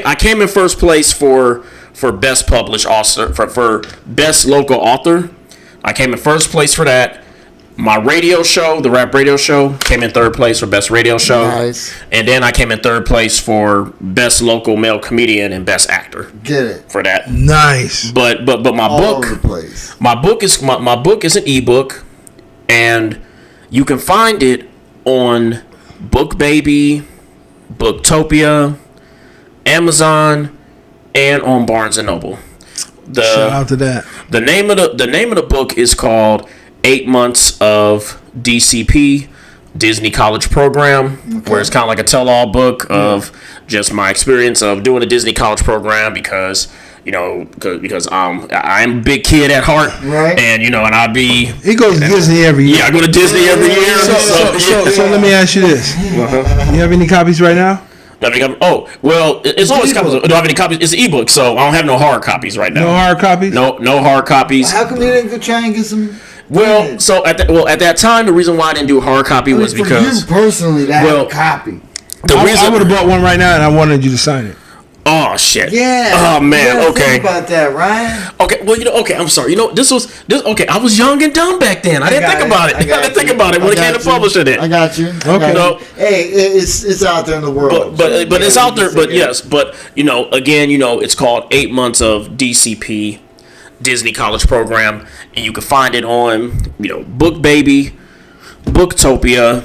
I came in first place for best published author for best local author. I came in first place for that. My radio show, the Rap Radio Show, came in third place for best radio show. Nice. And then I came in third place for best local male comedian and best actor. Get it. For that. Nice. But my all book, over the place. my book is an ebook, and you can find it on BookBaby, Booktopia, Amazon, and on Barnes and Noble. Shout out to that. The name of the book is called 8 Months of DCP, Disney College Program, where it's kind of like a tell-all book of just my experience of doing a Disney College Program because I'm a big kid at heart, right? And and I'd be he goes to Disney every year. Yeah, I go to Disney every year. So let me ask you this: You have any copies right now? Oh, well, it's always copies. Do I have any copies? It's an ebook, so I don't have no hard copies right now. No hard copies? No hard copies. How come you didn't go try and get some? Well, so at that time, the reason why I didn't do a hard copy was because you personally, that had a copy. I would have bought one right now, and I wanted you to sign it. Oh shit. Yeah. Oh man. Okay. Think about that, Ryan. Okay. Well, okay. I'm sorry. this was. Okay. I was young and dumb back then. I didn't think about it. I didn't think about it when it came to publishing it. I got you. Okay. No. Hey, it's out there in the world. But it's out there. But yes. But again, it's called 8 months of DCP, Disney College Program, and you can find it on BookBaby, Booktopia,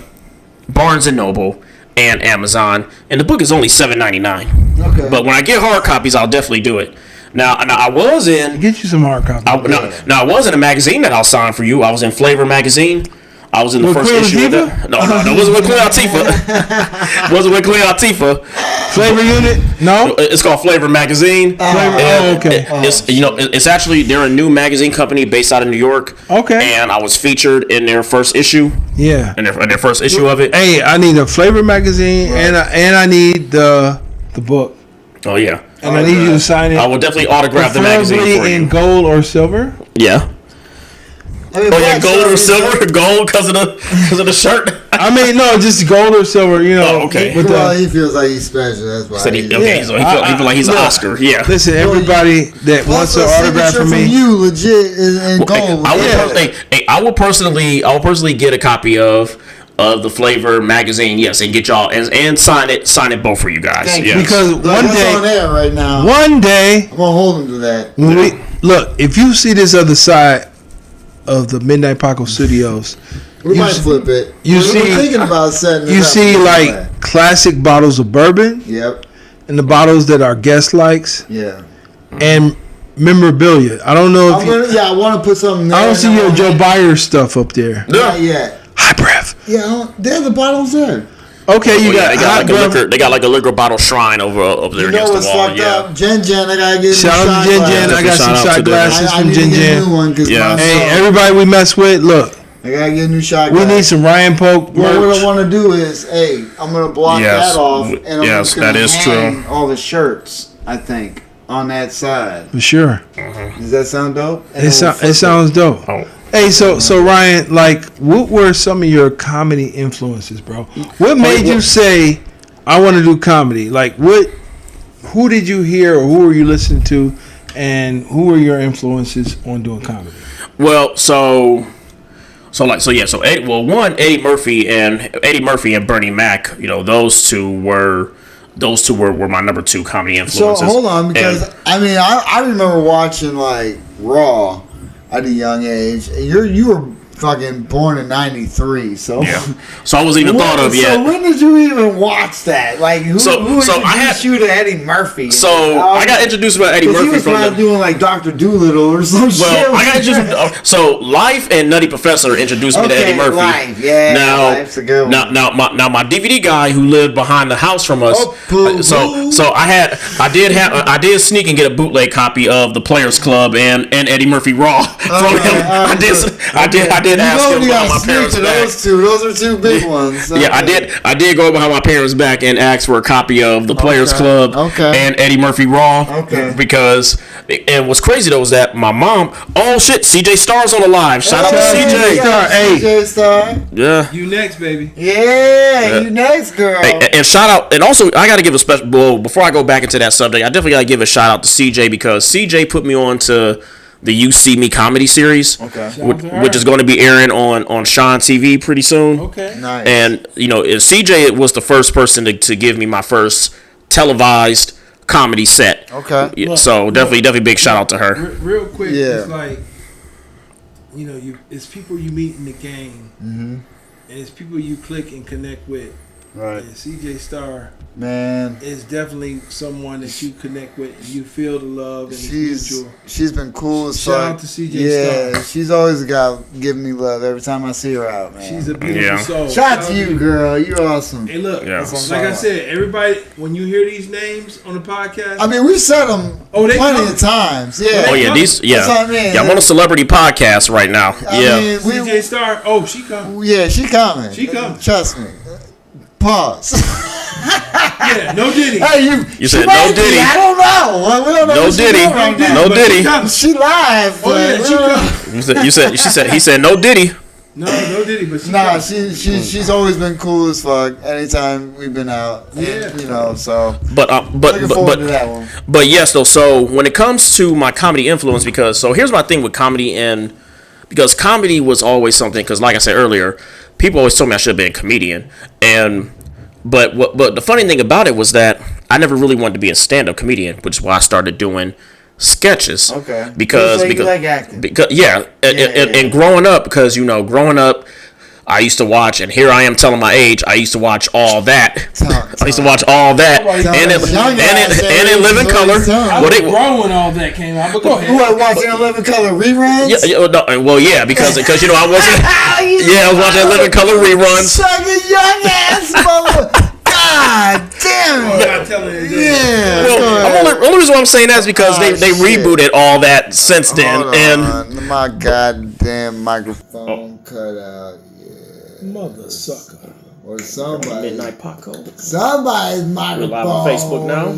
Barnes and Noble, and Amazon. And the book is only $7.99. Okay. But when I get hard copies, I'll definitely do it. Now I was in. Get you some hard copies. I was in a magazine that I'll sign for you. I was in Flavor Magazine. I was in the first issue of that. No, it wasn't with Queen Latifah. Wasn't with Queen Latifah. Flavor Unit? No. It's called Flavor Magazine. Okay. It's actually, they're a new magazine company based out of New York. Okay. And I was featured in their first issue. Yeah. In their first issue of it. Hey, I need a Flavor Magazine, right. and I need the book. Oh yeah. And I need you to sign it. I will definitely autograph the magazine for you. Preferably in gold or silver. Yeah. Gold or silver? Gold because of the shirt? I mean, no, just gold or silver, Oh, okay. He feels like he's special. That's why. He feels like he's an Oscar. Yeah. Listen, everybody that wants an autograph from me, you legit in gold. I will personally get a copy of the Flavor Magazine, yes, and get y'all and sign it both for you guys. Yes. Because one day, on air right now. One day, I'm gonna hold him to that. Look, if you see this other side of the Midnight Paco Studios, we might flip it. We're thinking about setting it up. You see like classic bottles of bourbon. Yep. And the bottles that our guest likes. Yeah. And memorabilia. I don't know if I want to put something there. I don't see your Joe Byers stuff up there. Not yet. High breath. Yeah, there's the bottles there. Okay, they got like a liquor bottle shrine over there against the wall. Fucked up? Jen, I gotta get shout out to Jen. I got some shot glasses from Jen. Hey, everybody we mess with, look. I gotta get a new shot glass. We need some Ryan Polk merch. What I want to do is, I'm gonna block that off, and I'm just gonna hang all the shirts. I think on that side. For sure. Does that sound dope? It sounds dope. Oh. Hey, so Ryan, like, what were some of your comedy influences, bro? What made you say, I want to do comedy? Like, who did you hear or who were you listening to, and who were your influences on doing comedy? Well, Eddie Murphy and Bernie Mac, those two were my number 2 comedy influences. So hold on, because I remember watching like Raw at a young age. You were fucking born in '93, so so I wasn't even thought of yet. So when did you even watch that? Like who introduced you to Eddie Murphy? So I got introduced by Eddie Murphy. He was probably doing like Dr. Doolittle or some shit. Well, I got introduced. So Life and Nutty Professor introduced me to Eddie Murphy. Life, Life's a good one. Now my DVD guy who lived behind the house from us. I did sneak and get a bootleg copy of The Players Club and Eddie Murphy Raw from him. I did ask him behind my parents' back. Those are two big ones. Okay. Yeah, I did go behind my parents' back and ask for a copy of The Players Club and Eddie Murphy Raw. Okay. Because and what's crazy though is that my mom, CJ Star's on the live. Shout out to CJ. CJ Star. Yeah. You next, baby. Yeah, you next, girl. Hey, and shout out, and also I got to give a special. Well, before I go back into that subject, I definitely got to give a shout out to CJ because CJ put me on to the You See Me comedy series, which is going to be airing on Shine TV pretty soon. Okay, nice. And CJ was the first person to give me my first televised comedy set. Okay, so definitely big shout out to her. Real quick, it's like it's people you meet in the game, and it's people you click and connect with. Right. And CJ Star, man, is definitely someone that you connect with. And you feel the love and the mutual. She's been cool as fuck. Shout out to CJ Star. She's always giving me love every time I see her out, man. She's a beautiful soul. Shout out to you, girl. You're awesome. Hey, look, like I said, everybody, when you hear these names on the podcast, I mean, we've said them plenty of times. Yeah. Oh yeah, That's what I mean. Yeah, I'm on a celebrity podcast right now. I mean, CJ Star. She coming. Yeah, she coming. She coming. Trust me. Pause. Yeah, no Diddy. Hey, you said no Diddy. I don't know. We don't know. No Diddy. No Diddy. She live. Oh yeah, she coming. He said no Diddy. No Diddy, but she's always been cool as fuck. Anytime we've been out, and, you know. So, looking forward to that one. But yes, though. So when it comes to my comedy influence, because here's my thing with comedy, and because comedy was always something. Because like I said earlier, people always told me I should have been a comedian, but the funny thing about it was that I never really wanted to be a stand-up comedian, which is why I started doing sketches. Okay. Because you like acting. And growing up, because I used to watch, and here I am telling my age, I used to watch all that. I used to watch all that, and in living color. I was grown when all that came out. But go ahead. Who was watching in living color reruns? Because I wasn't. I was watching living color reruns. Sucking young ass mother. God damn it! I'm not telling you. Yeah. The only reason why I'm saying that is because they rebooted all that since then. And my goddamn microphone cut out. Yeah. Mother sucker. Or somebody. Midnight Paco. Somebody's microphone. We're live on Facebook now.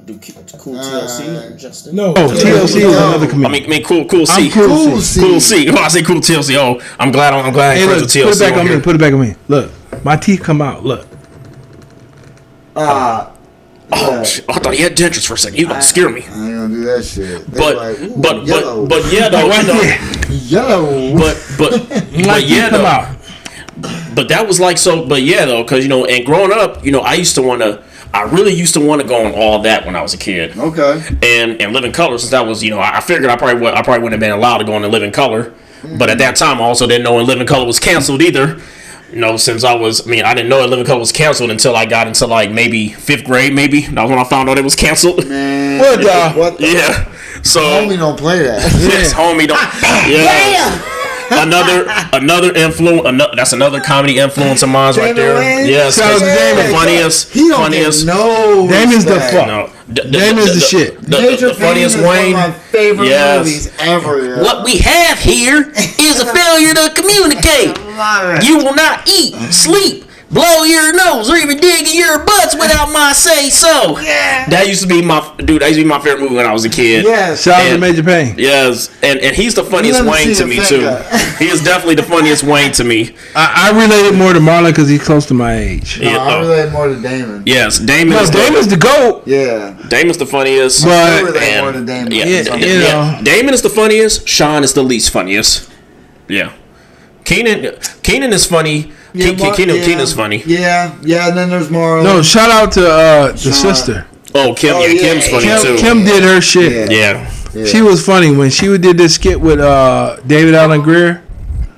Do Cool TLC, Justin. No, TLC is another comedian. I mean, Cool C. Cool C. Oh, I say Cool TLC. Oh, I'm glad. Hey, look, TLC. put it back on me. Put it back on me. Look, my teeth come out. Look. I thought he had dentures for a second. You gonna scare me. I ain't gonna do that shit. But yellow. yeah, though. Yellow. But yeah, though. But that was like so. But yeah, though, because and growing up, I really used to want to go on all that when I was a kid. Okay. And Living Color, since that was, I figured I probably wouldn't have been allowed to go into Living Color. Mm-hmm. But at that time, I also didn't know when Living Color was canceled either. Since I didn't know that Living Color was canceled until I got into like maybe 5th grade, maybe. That was when I found out it was canceled. Man. What the? Yeah. So. Homie don't play that. Yes, homie don't. Yeah. Another influence. That's another comedy influence of mine right there. Yes. Funniest. He don't know. Damon's the fuck. No. Damon's the shit. The funniest Wayne. One of my favorite movies ever. Yeah. What we have here is a failure to communicate. You will not eat, sleep, blow your nose, or even dig in your butts without my say so. Yeah. That used to be my favorite movie when I was a kid. Yeah. Shout out to Major Payne. Yes, and he's the funniest Wayne to me too. He is definitely the funniest Wayne to me. I related more to Marlon because he's close to my age. No, I related more to Damon. Yes, Damon's the GOAT. Yeah. Damon's the funniest. But I relate more to Damon. Yeah, Damon is the funniest. Sean is the least funniest. Yeah. Keenan is funny. Yeah, Keenan's funny. Yeah, and then there's Marlon. No, shout out to the sister. Oh, Kim. Yeah, Kim's funny too. Kim did her shit. Yeah. She was funny when she did this skit with David Allen Greer.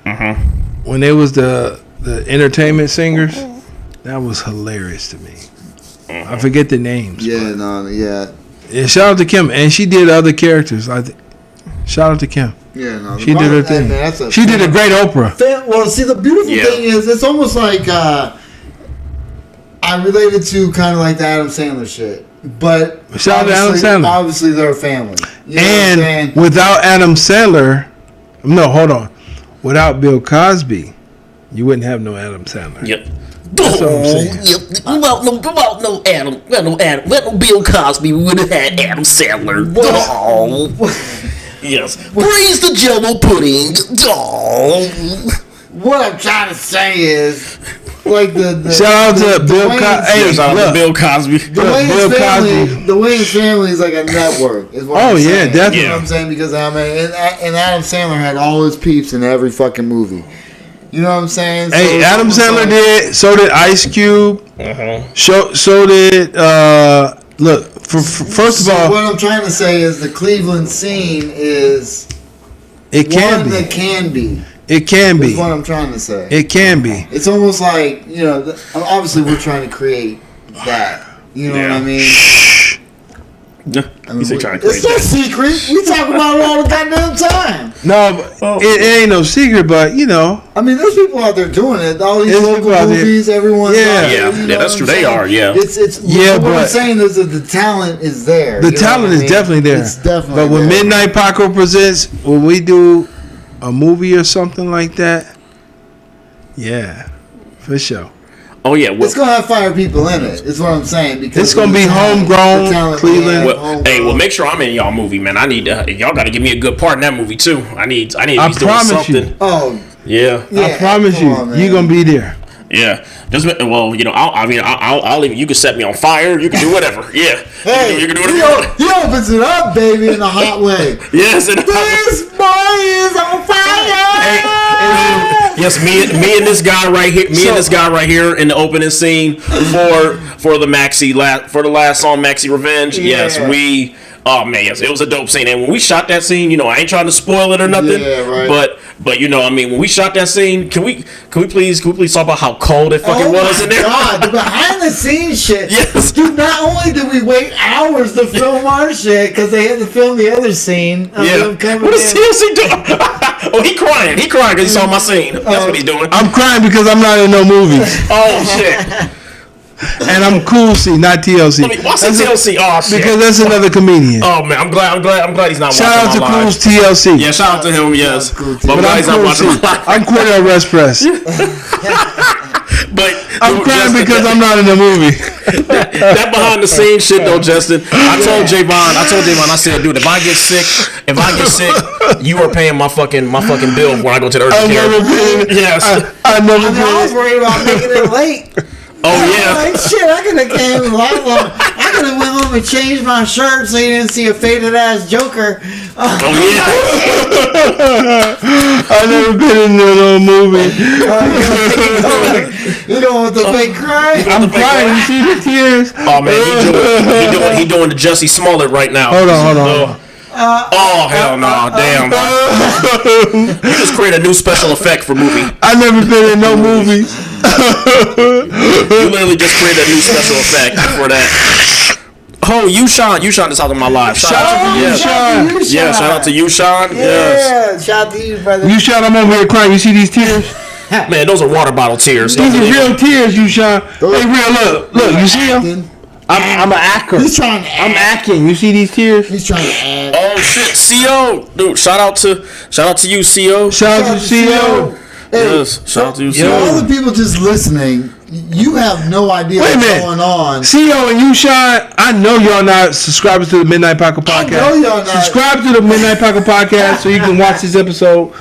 Mm-hmm. When they was the entertainment singers, that was hilarious to me. Mm-hmm. I forget the names. Yeah. Shout out to Kim, and she did other characters. Shout out to Kim. Yeah, no. She did her thing. She did a great Oprah. Well, see, the beautiful thing is, it's almost like I related to kind of like the Adam Sandler shit. But shout out to Adam Sandler. Obviously, they're a family. You and without Adam Sandler, no, hold on. Without Bill Cosby, you wouldn't have no Adam Sandler. Yep. That's what I'm saying. Without no Bill Cosby, we would have had Adam Sandler. Yes. Praise the Jello pudding. What I'm trying to say is, like the shout out to Bill Cosby. Shout out to Bill Cosby. The Wayne's family is like a network. Is what I'm saying. Definitely. You know what I'm saying? Because and Adam Sandler had all his peeps in every fucking movie. You know what I'm saying? Hey, Adam Sandler did. So did Ice Cube. So did. Look, first of all, what I'm trying to say is the Cleveland scene is it can be. That can be. It can be. That's what I'm trying to say. It can be. It's almost like, obviously we're trying to create that. You know what I mean? Shh. It's no secret. We talk about it all the goddamn time. No, it ain't no secret, but I mean, there's people out there doing it. All these local movies, everyone. Yeah, that's true. They are. Yeah. It's. Yeah, what I'm saying is that the talent is there. The talent is definitely there. It's definitely. But when Midnight Paco presents, when we do a movie or something like that, yeah, for sure. Oh yeah, it's gonna have fire people in it. Is what I'm saying, because it's gonna be homegrown, Cleveland. Well, make sure I'm in y'all movie, man. I need y'all got to give me a good part in that movie too. I need to be doing something. Oh, Yeah. I promise you're gonna be there. Yeah. I'll even. You can set me on fire. You can do whatever. Yeah. Hey, you can do whatever. He opens it up, baby, in a hot way. Yes. This boy is on fire. Yes, me and this guy right here. And this guy right here in the opening scene for the last song, Maxi Revenge. Yeah. Yes, we. Oh man, yes, it was a dope scene. And when we shot that scene, I ain't trying to spoil it or nothing. Yeah, right. But when we shot that scene, can we please talk about how cold it fucking was in there? Oh my God, the behind the scenes shit. Yes. Dude, not only did we wait hours to film our shit because they had to film the other scene. What is TLC doing? Oh, he crying. He crying because he saw my scene. That's what he's doing. I'm crying because I'm not in no movies. Oh shit. And I'm Cool C, not TLC. What's TLC? Oh shit. Because that's another comedian. Oh man, I'm glad he's not shout watching my live. Shout out to Cool's TLC. Yeah, shout out to him. Yes, Cool but I'm glad he's not watching my live. I'm Cordell Respress. But I'm crying because I'm not in the movie. that behind the scenes shit though, Justin. I told Javon, I said, dude, if I get sick, you are paying my fucking bill when I go to the urgent care. Yes. I was worried about making it late. Oh yeah. Like shit, I could have came a lot longer. I could have went home and changed my shirt so you didn't see a faded ass Joker. Oh yeah. I never been in no movie. You going with the fake cry? I'm crying. You see the tears? Oh man, he doing the Jussie Smollett right now. Hold on. Oh hell no! Damn. You just create a new special effect for movie. I never been in no movies. You literally just created a new special effect for that. Oh, you Sean this out of my life. Shout out to you, Sean. Yeah, shout out to you, Sean. Yeah, shout out to you, brother. You Sean, I'm over here crying. You see these tears? Man, those are water bottle tears. These are real tears, you Sean. Hey, real look. You see them? I'm an actor. He's trying to act. I'm acting. You see these tears? He's trying to act. Oh shit, CO, dude! Shout out to you, CO. Shout out to CO. Yes, shout out to you, CO. All the people just listening, you have no idea what's going on. CO and you, Sean, I know y'all not subscribers to the Midnight Paco Podcast. I know y'all not. Subscribe to the Midnight Paco Podcast so you can watch this episode.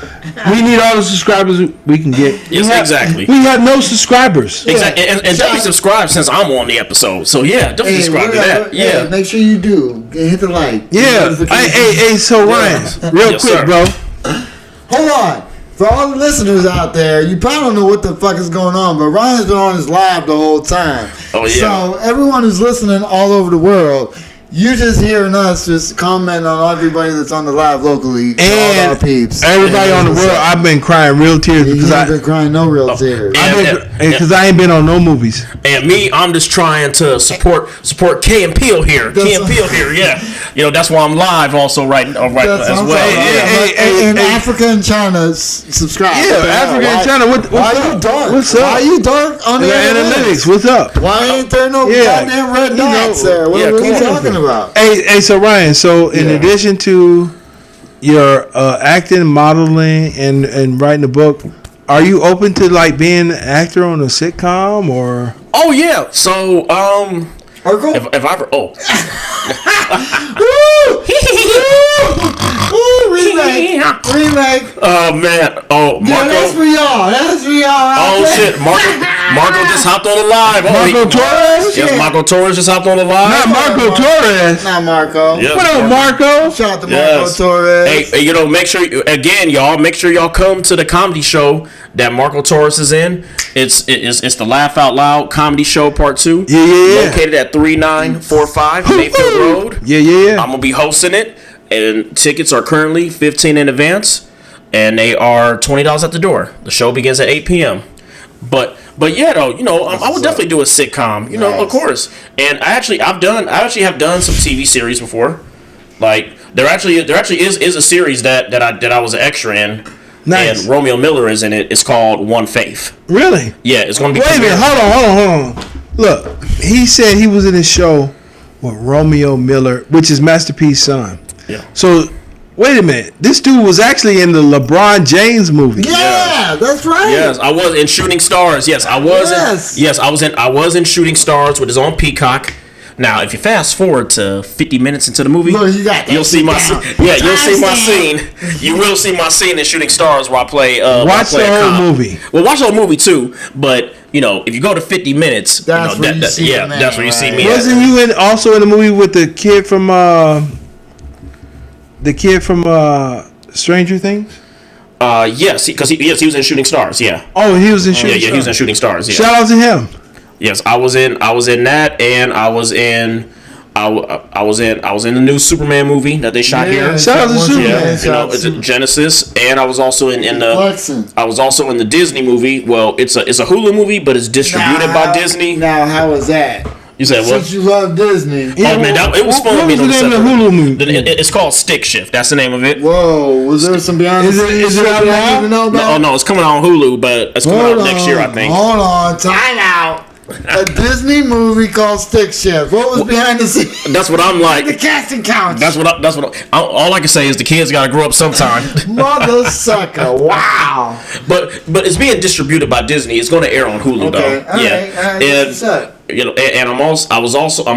We need all the subscribers we can get. Yes, exactly. We have no subscribers. Exactly, and definitely subscribe since I'm on the episode. So yeah, definitely subscribe to that. Yeah, make sure you do. Hit the like. Yeah. Hey, so Ryan, real quick, bro. Hold on. For all the listeners out there, you probably don't know what the fuck is going on, but Ryan's been on his live the whole time. Oh, yeah. So everyone who's listening all over the world, you just hearing us just comment on everybody that's on the live locally, and all our peeps. Everybody on the world, I've been crying real tears because I've been crying no real tears. Because I ain't been on no movies. And me, I'm just trying to support Key and Peele here. Yeah. That's why I'm live also right as well. And Africa and China subscribe. Yeah, Africa and China. Why are you dark? What's up? Why are you dark on the analytics? What's up? Why ain't there no goddamn red dots there? What are you talking about? Hey, so Ryan, in addition to your acting, modeling, and writing a book, are you open to like being an actor on a sitcom or? Oh yeah, so if I ever remake. Oh man, Marco. Yeah, that's for y'all. Oh shit, Marco just hopped on the live. Marco Torres? Yes, Marco Torres just hopped on the live. Not Marco Torres. Not Marco. Yes, what up, Marco? Shout out to Marco Torres. Hey, make sure y'all come to the comedy show that Marco Torres is in. It's the Laugh Out Loud comedy show part 2. Yeah. Located at 3945 Mayfield Road. Yeah. I'm gonna be hosting it, and tickets are currently $15 in advance, and they are $20 at the door. The show begins at 8 p.m. But yeah, though, I would definitely do a sitcom, of course. And I actually have done some TV series before. Like there actually is a series that I was an extra in. Nice. And Romeo Miller is in it. It's called One Faith. Really? Yeah, it's going to be. Wait a minute, hold on. Look, he said he was in a show with Romeo Miller, which is Master P's son. Yeah. So, wait a minute. This dude was actually in the LeBron James movie. Yeah, that's right. Yes, I was in Shooting Stars. Yes, I was. Yes, I was in Shooting Stars, which is on Peacock. Now, if you fast forward to 50 minutes into the movie, Look, you'll see my scene. You will see my scene in Shooting Stars where I play. Watch the whole movie. Well, watch the whole movie too. But if you go to 50 minutes, that's where you see me. Wasn't you also in the movie with the kid from Stranger Things? Yes, because he was in Shooting Stars. Yeah. Oh, he was in Shooting Stars. Yeah, he was in Shooting Stars. Yeah. Shout out to him. Yes, I was in that, and I was in the new Superman movie that they shot here. Shout out to Superman. It's Genesis, and I was also in the Disney movie. Well, it's a Hulu movie, but it's distributed by Disney. Now, how was that? You said what? Since you love Disney. Yeah, man, it was fun. What was the name of the Hulu movie? It's called Stick Shift. That's the name of it. Whoa, was there some behind the scenes? Is it out now? No, it's coming on Hulu, but it's coming out next year, I think. Hold on, time out. A Disney movie called Stick Shift. What was behind the scenes? That's what I'm like. The casting couch. All I can say is the kids gotta grow up sometime. Mother sucker! Wow. But it's being distributed by Disney. It's going to air on Hulu though. All right. And I'm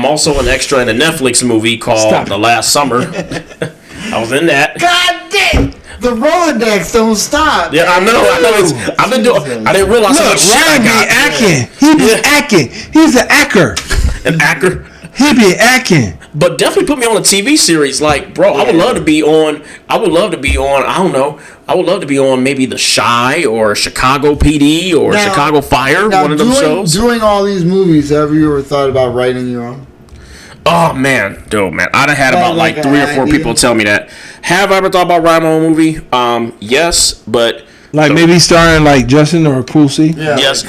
also an extra in a Netflix movie called The Last Summer. I was in that. God damn. The Rolodex don't stop. Yeah, I know. I've been doing. I didn't realize how much shit I got. He be acting. He's an actor. An actor. He be acting. But definitely put me on a TV series. Like, bro, I would love to be on. I don't know. I would love to be on maybe The Chi or Chicago PD or Chicago Fire. One of them shows. Doing all these movies, have you ever thought about writing your own? Oh man, I'd have had about like 3 or 4 people tell me that. Have I ever thought about writing my own movie? Yes, but maybe starring like Justin or Cool C. Yeah, yes,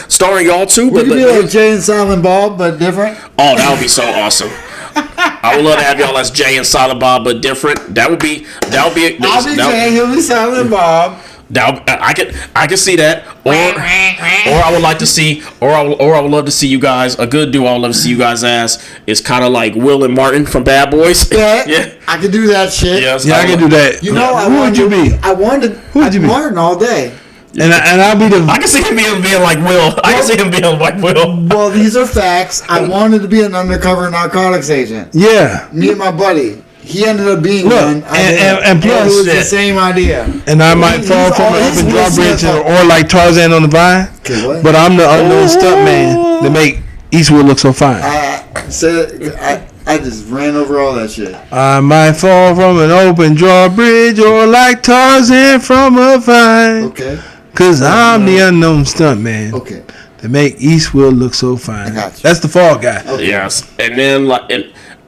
starring y'all too. Would you be like Jay and Silent Bob, but different? Oh, that would be so awesome. I would love to have y'all as Jay and Silent Bob, but different. That would be. I'll be Jay. He'll be Silent Bob. I can see that, or I would like to see, or I would love to see you guys. A good duo I would love to see you guys as is kind of like Will and Martin from Bad Boys. Yeah, I could do that shit. Yes, I can do that. Who would you be? I wanted to be Martin all day. And I'll be the. I can see him being like Will. I can see him being like Will. Well, these are facts. I wanted to be an undercover narcotics agent. Yeah. Me and my buddy. He ended up being one. And plus, it was the same idea. And I might fall from an open drawbridge or like Tarzan on the Vine. Okay, what? But I'm the unknown stuntman to make Eastwood look so fine. I just ran over all that shit. I might fall from an open drawbridge or like Tarzan from a vine. Okay. Cause I'm the unknown stuntman. Okay. To make Eastwood look so fine. I got you. That's the Fall Guy. Okay. Yes, and then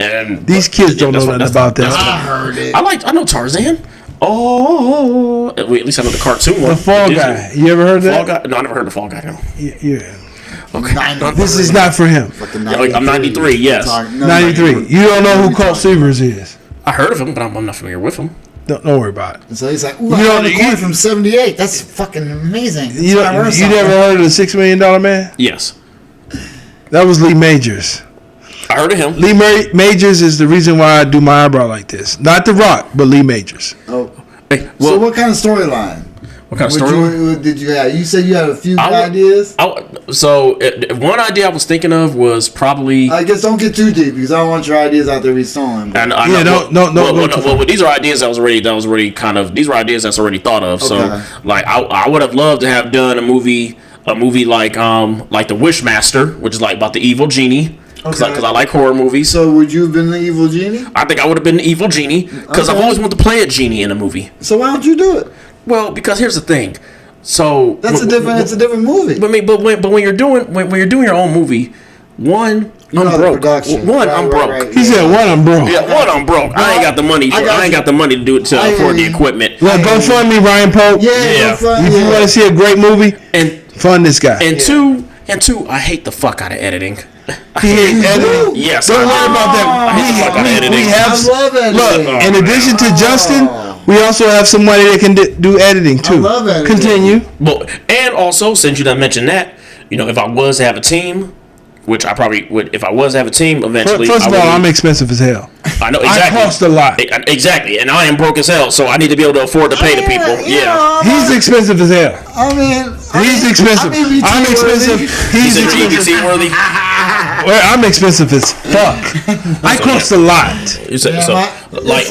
and these kids don't know nothing about that. I heard it. I know Tarzan. Oh, at least I know the cartoon one. The Fall Guy. You ever heard of that? Fall Guy? No, I never heard of Fall Guy. No. Yeah. Okay. This is not for him. I'm 93. Yes. 93. You don't know who Colt Severs is. I heard of him, but I'm not familiar with him. Don't worry about it. So he's like, ooh, I got a coin from 78. That's fucking amazing. You never heard of the $6 Million Man? Yes. That was Lee Majors. I heard of him. Lee Majors is the reason why I do my eyebrow like this. Not The Rock, but Lee Majors. Oh. Hey, so what kind of storyline? What kind of storyline did you have? You said you had a few ideas? So one idea I was thinking of was probably... I guess don't get too deep because I don't want your ideas out there to be stolen. Well, these are ideas these were ideas that's already thought of. Okay. So like I would have loved to have done a movie like The Wishmaster, which is like about the evil genie. Because I like horror movies. So would you have been the evil genie? I think I would have been the evil genie because I've always wanted to play a genie in a movie. So why don't you do it? Well, because here's the thing. So it's a different movie. But when you're doing your own movie, I'm broke. I'm broke. Right. He said, "One, I'm broke." Yeah, I'm broke. I ain't got the money. I ain't got the money to do it to afford the equipment. Well, go fund me, Ryan Polk. Yeah. If you want to see a great movie, and fund this guy. And two, I hate the fuck out of editing. He hates editing. Yes, don't worry about that. I hate the fuck out of editing. I love editing. Look, in addition to Justin, we also have somebody that can do editing too. I love editing. Continue. Well, and also, since you done mentioned that, if I was to have a team, which I probably would, if I was to have a team eventually. First of all, I'm expensive as hell. I know exactly. I cost a lot. Exactly, and I am broke as hell, so I need to be able to afford to pay the people. Yeah, he's expensive as hell. He's expensive. I'm expensive. He's EBT worthy. I'm expensive as fuck. I cost a lot. You said like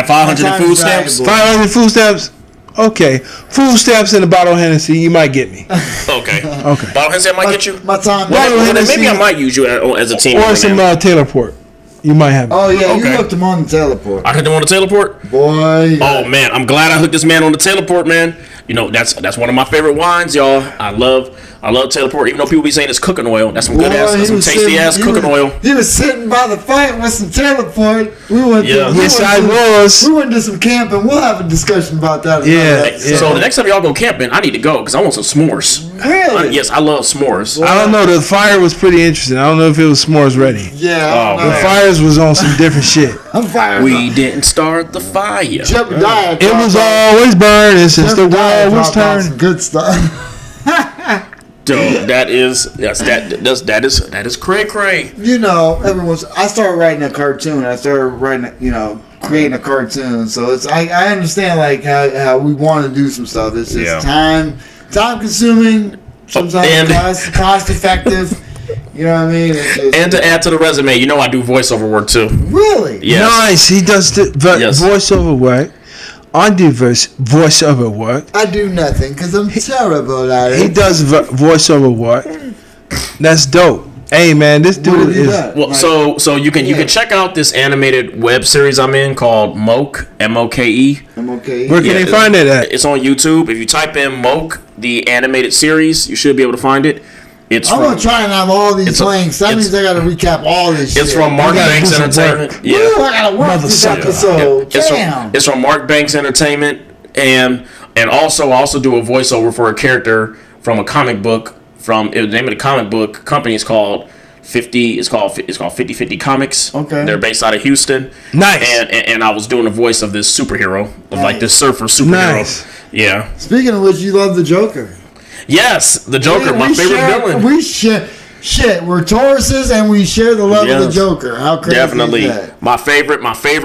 500 in food stamps. 500 food stamps. Okay, food stamps and a bottle of Hennessy, you might get me. Okay. Bottle of Hennessy, I might get you. My time. Maybe I might use you as a team. Or some Taylor Port. You might have. Oh yeah, you hooked him on the teleport. I hooked him on the teleport. Boy. Oh man, I'm glad I hooked this man on the teleport, man. You know that's one of my favorite wines, y'all. I love teleport. Even though people be saying it's cooking oil, that's some good ass, that's some tasty ass cooking oil. He was sitting by the fight with some teleport. We went to some camping. We'll have a discussion about that. So the next time y'all go camping, I need to go because I want some s'mores. Really? Yes, I love s'mores. I don't know. The fire was pretty interesting. I don't know if it was s'mores ready. Yeah. The fires was on some different shit. I'm fired. We didn't start the fire. It was always burning since the world was turning. Good stuff. Dude, that is cray. You know, I started writing a cartoon. I started writing, creating a cartoon. So I understand like how we want to do some stuff. It's just time consuming, sometimes cost effective. You know what I mean? And to add to the resume, I do voiceover work too. Really? Yes. Nice. He does the voiceover work. I do voiceover work. I do nothing because I'm terrible at it. He does voiceover work. That's dope. Hey man, this dude is well. So you can check out this animated web series I'm in called Moke, MOKE. Where can they find it at? It's on YouTube. If you type in Moke, the animated series, you should be able to find it. I'm gonna try and have all these links. That means I gotta recap all this shit. It's from Mark Banks Entertainment. Yeah, I gotta work this episode. It's from Mark Banks Entertainment, and also I also do a voiceover for a character from a comic book. The name of the comic book company is called 50. It's called 50/50 Comics. Okay. They're based out of Houston. Nice. And I was doing the voice of this superhero, like this surfer superhero. Nice. Yeah. Speaking of which, you love the Joker. Yes, the Joker, my favorite villain. We share we're Tauruses and we share the love of the Joker. How crazy Definitely. is that? My favorite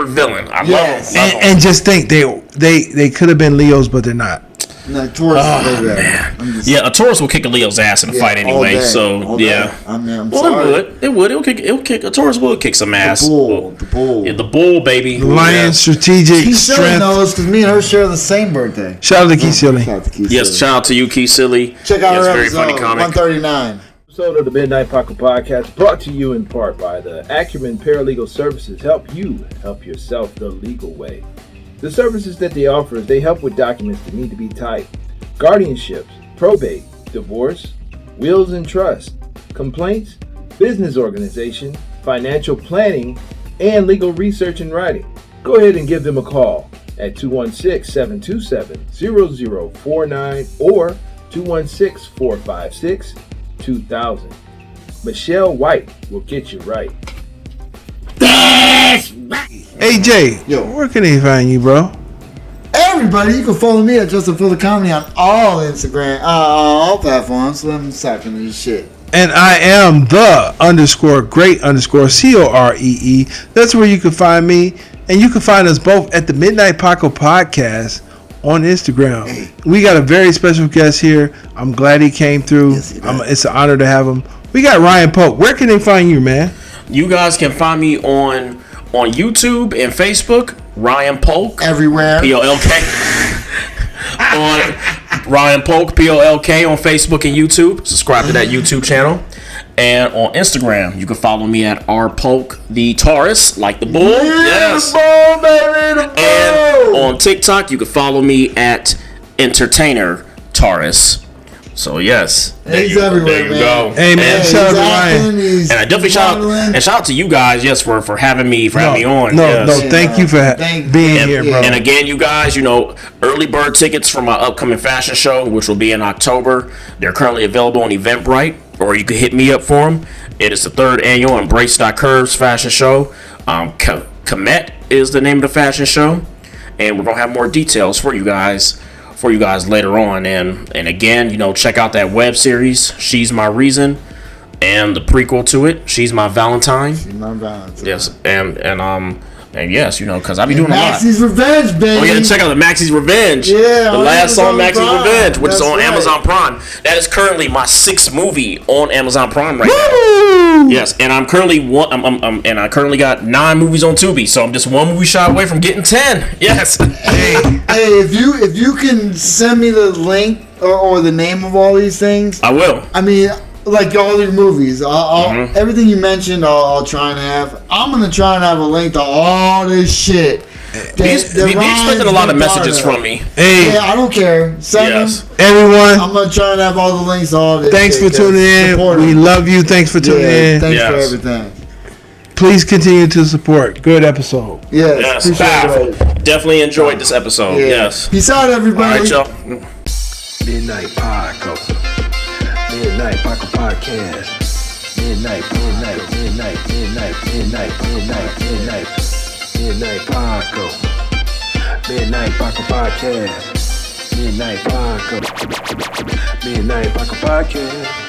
villain. I love him. And just think they could have been Leos, but they're not. No, Taurus a Taurus will kick a Leo's ass in a fight anyway. So yeah, I'm well, sorry. it would. It'll kick. A Taurus will kick some ass. The bull. Yeah, the bull, baby. The lion, strategic Keith strength. Silly knows because me and her share the same birthday. Shout out to Keith Silly. Yes, shout out to you, Keith Silly. Check out her very episode, funny comic. 139. Episode of the Midnight Paco Podcast brought to you in part by the Acumen Paralegal Services. Help you help yourself the legal way. The services that they offer is they help with documents that need to be typed. Guardianships, probate, divorce, wills and trust, complaints, business organization, financial planning, and legal research and writing. Go ahead and give them a call at 216-727-0049 or 216-456-2000. Michelle White will get you right. Hey Jay, where can they find you, bro? Everybody, you can follow me at Justin Fuller Comedy on all Instagram, all platforms. Let me stop in this shit. And I am the _great_COREE. That's where you can find me. And you can find us both at the Midnight Paco Podcast on Instagram. We got a very special guest here. I'm glad he came through. Yes, it's an honor to have him. We got Ryan Polk. Where can they find you, man? You guys can find me on YouTube and Facebook. Ryan Polk. Everywhere. POLK. On Ryan Polk, POLK on Facebook and YouTube. Subscribe to that YouTube channel. And on Instagram, you can follow me at rpolk the Taurus, like the bull. Yes. The bull, baby, the bull. And on TikTok, you can follow me at Entertainer Taurus. So yes, he's everywhere, man. Go. Hey man, shout out to Ryan. And I definitely shout out to you guys, yes, for having me on. No, thank you for being here, bro. And again, you guys, early bird tickets for my upcoming fashion show, which will be in October. They're currently available on Eventbrite, or you can hit me up for them. It is the 3rd annual Embrace.Curves fashion show. Comet is the name of the fashion show, and we're gonna have more details for you guys later on. And again, check out that web series, She's My Reason, and the prequel to it, She's My Valentine. She's My Valentine. Yes, and And yes, because I be doing Maxie's a lot. Revenge, baby. Oh, yeah, check out the Maxie's Revenge. Yeah, the last song, Maxie's Revenge, which is on right. Amazon Prime. That is currently my 6th movie on Amazon Prime right now. Yes, and I'm currently I currently got 9 movies on Tubi, so I'm just 1 movie shot away from getting 10. Yes. Hey, if you can send me the link or the name of all these things, I will. I mean, like all your movies, everything you mentioned, I'll try and have. I'm gonna try and have a link to all this shit. Be expecting a lot of messages from me. Hey, yeah, I don't care. Send them. Everyone. I'm gonna try and have all the links to all this. Thanks for tuning in. We love you. Thanks for tuning in. Thanks for everything. Please continue to support. Good episode. Yes. Definitely enjoyed this episode. Yeah. Yes. Peace out, everybody. All right, y'all. Midnight Paco. Midnight Paco Podcast. Midnight Paco. Midnight Paco Podcast. Midnight Paco. Midnight Paco Podcast.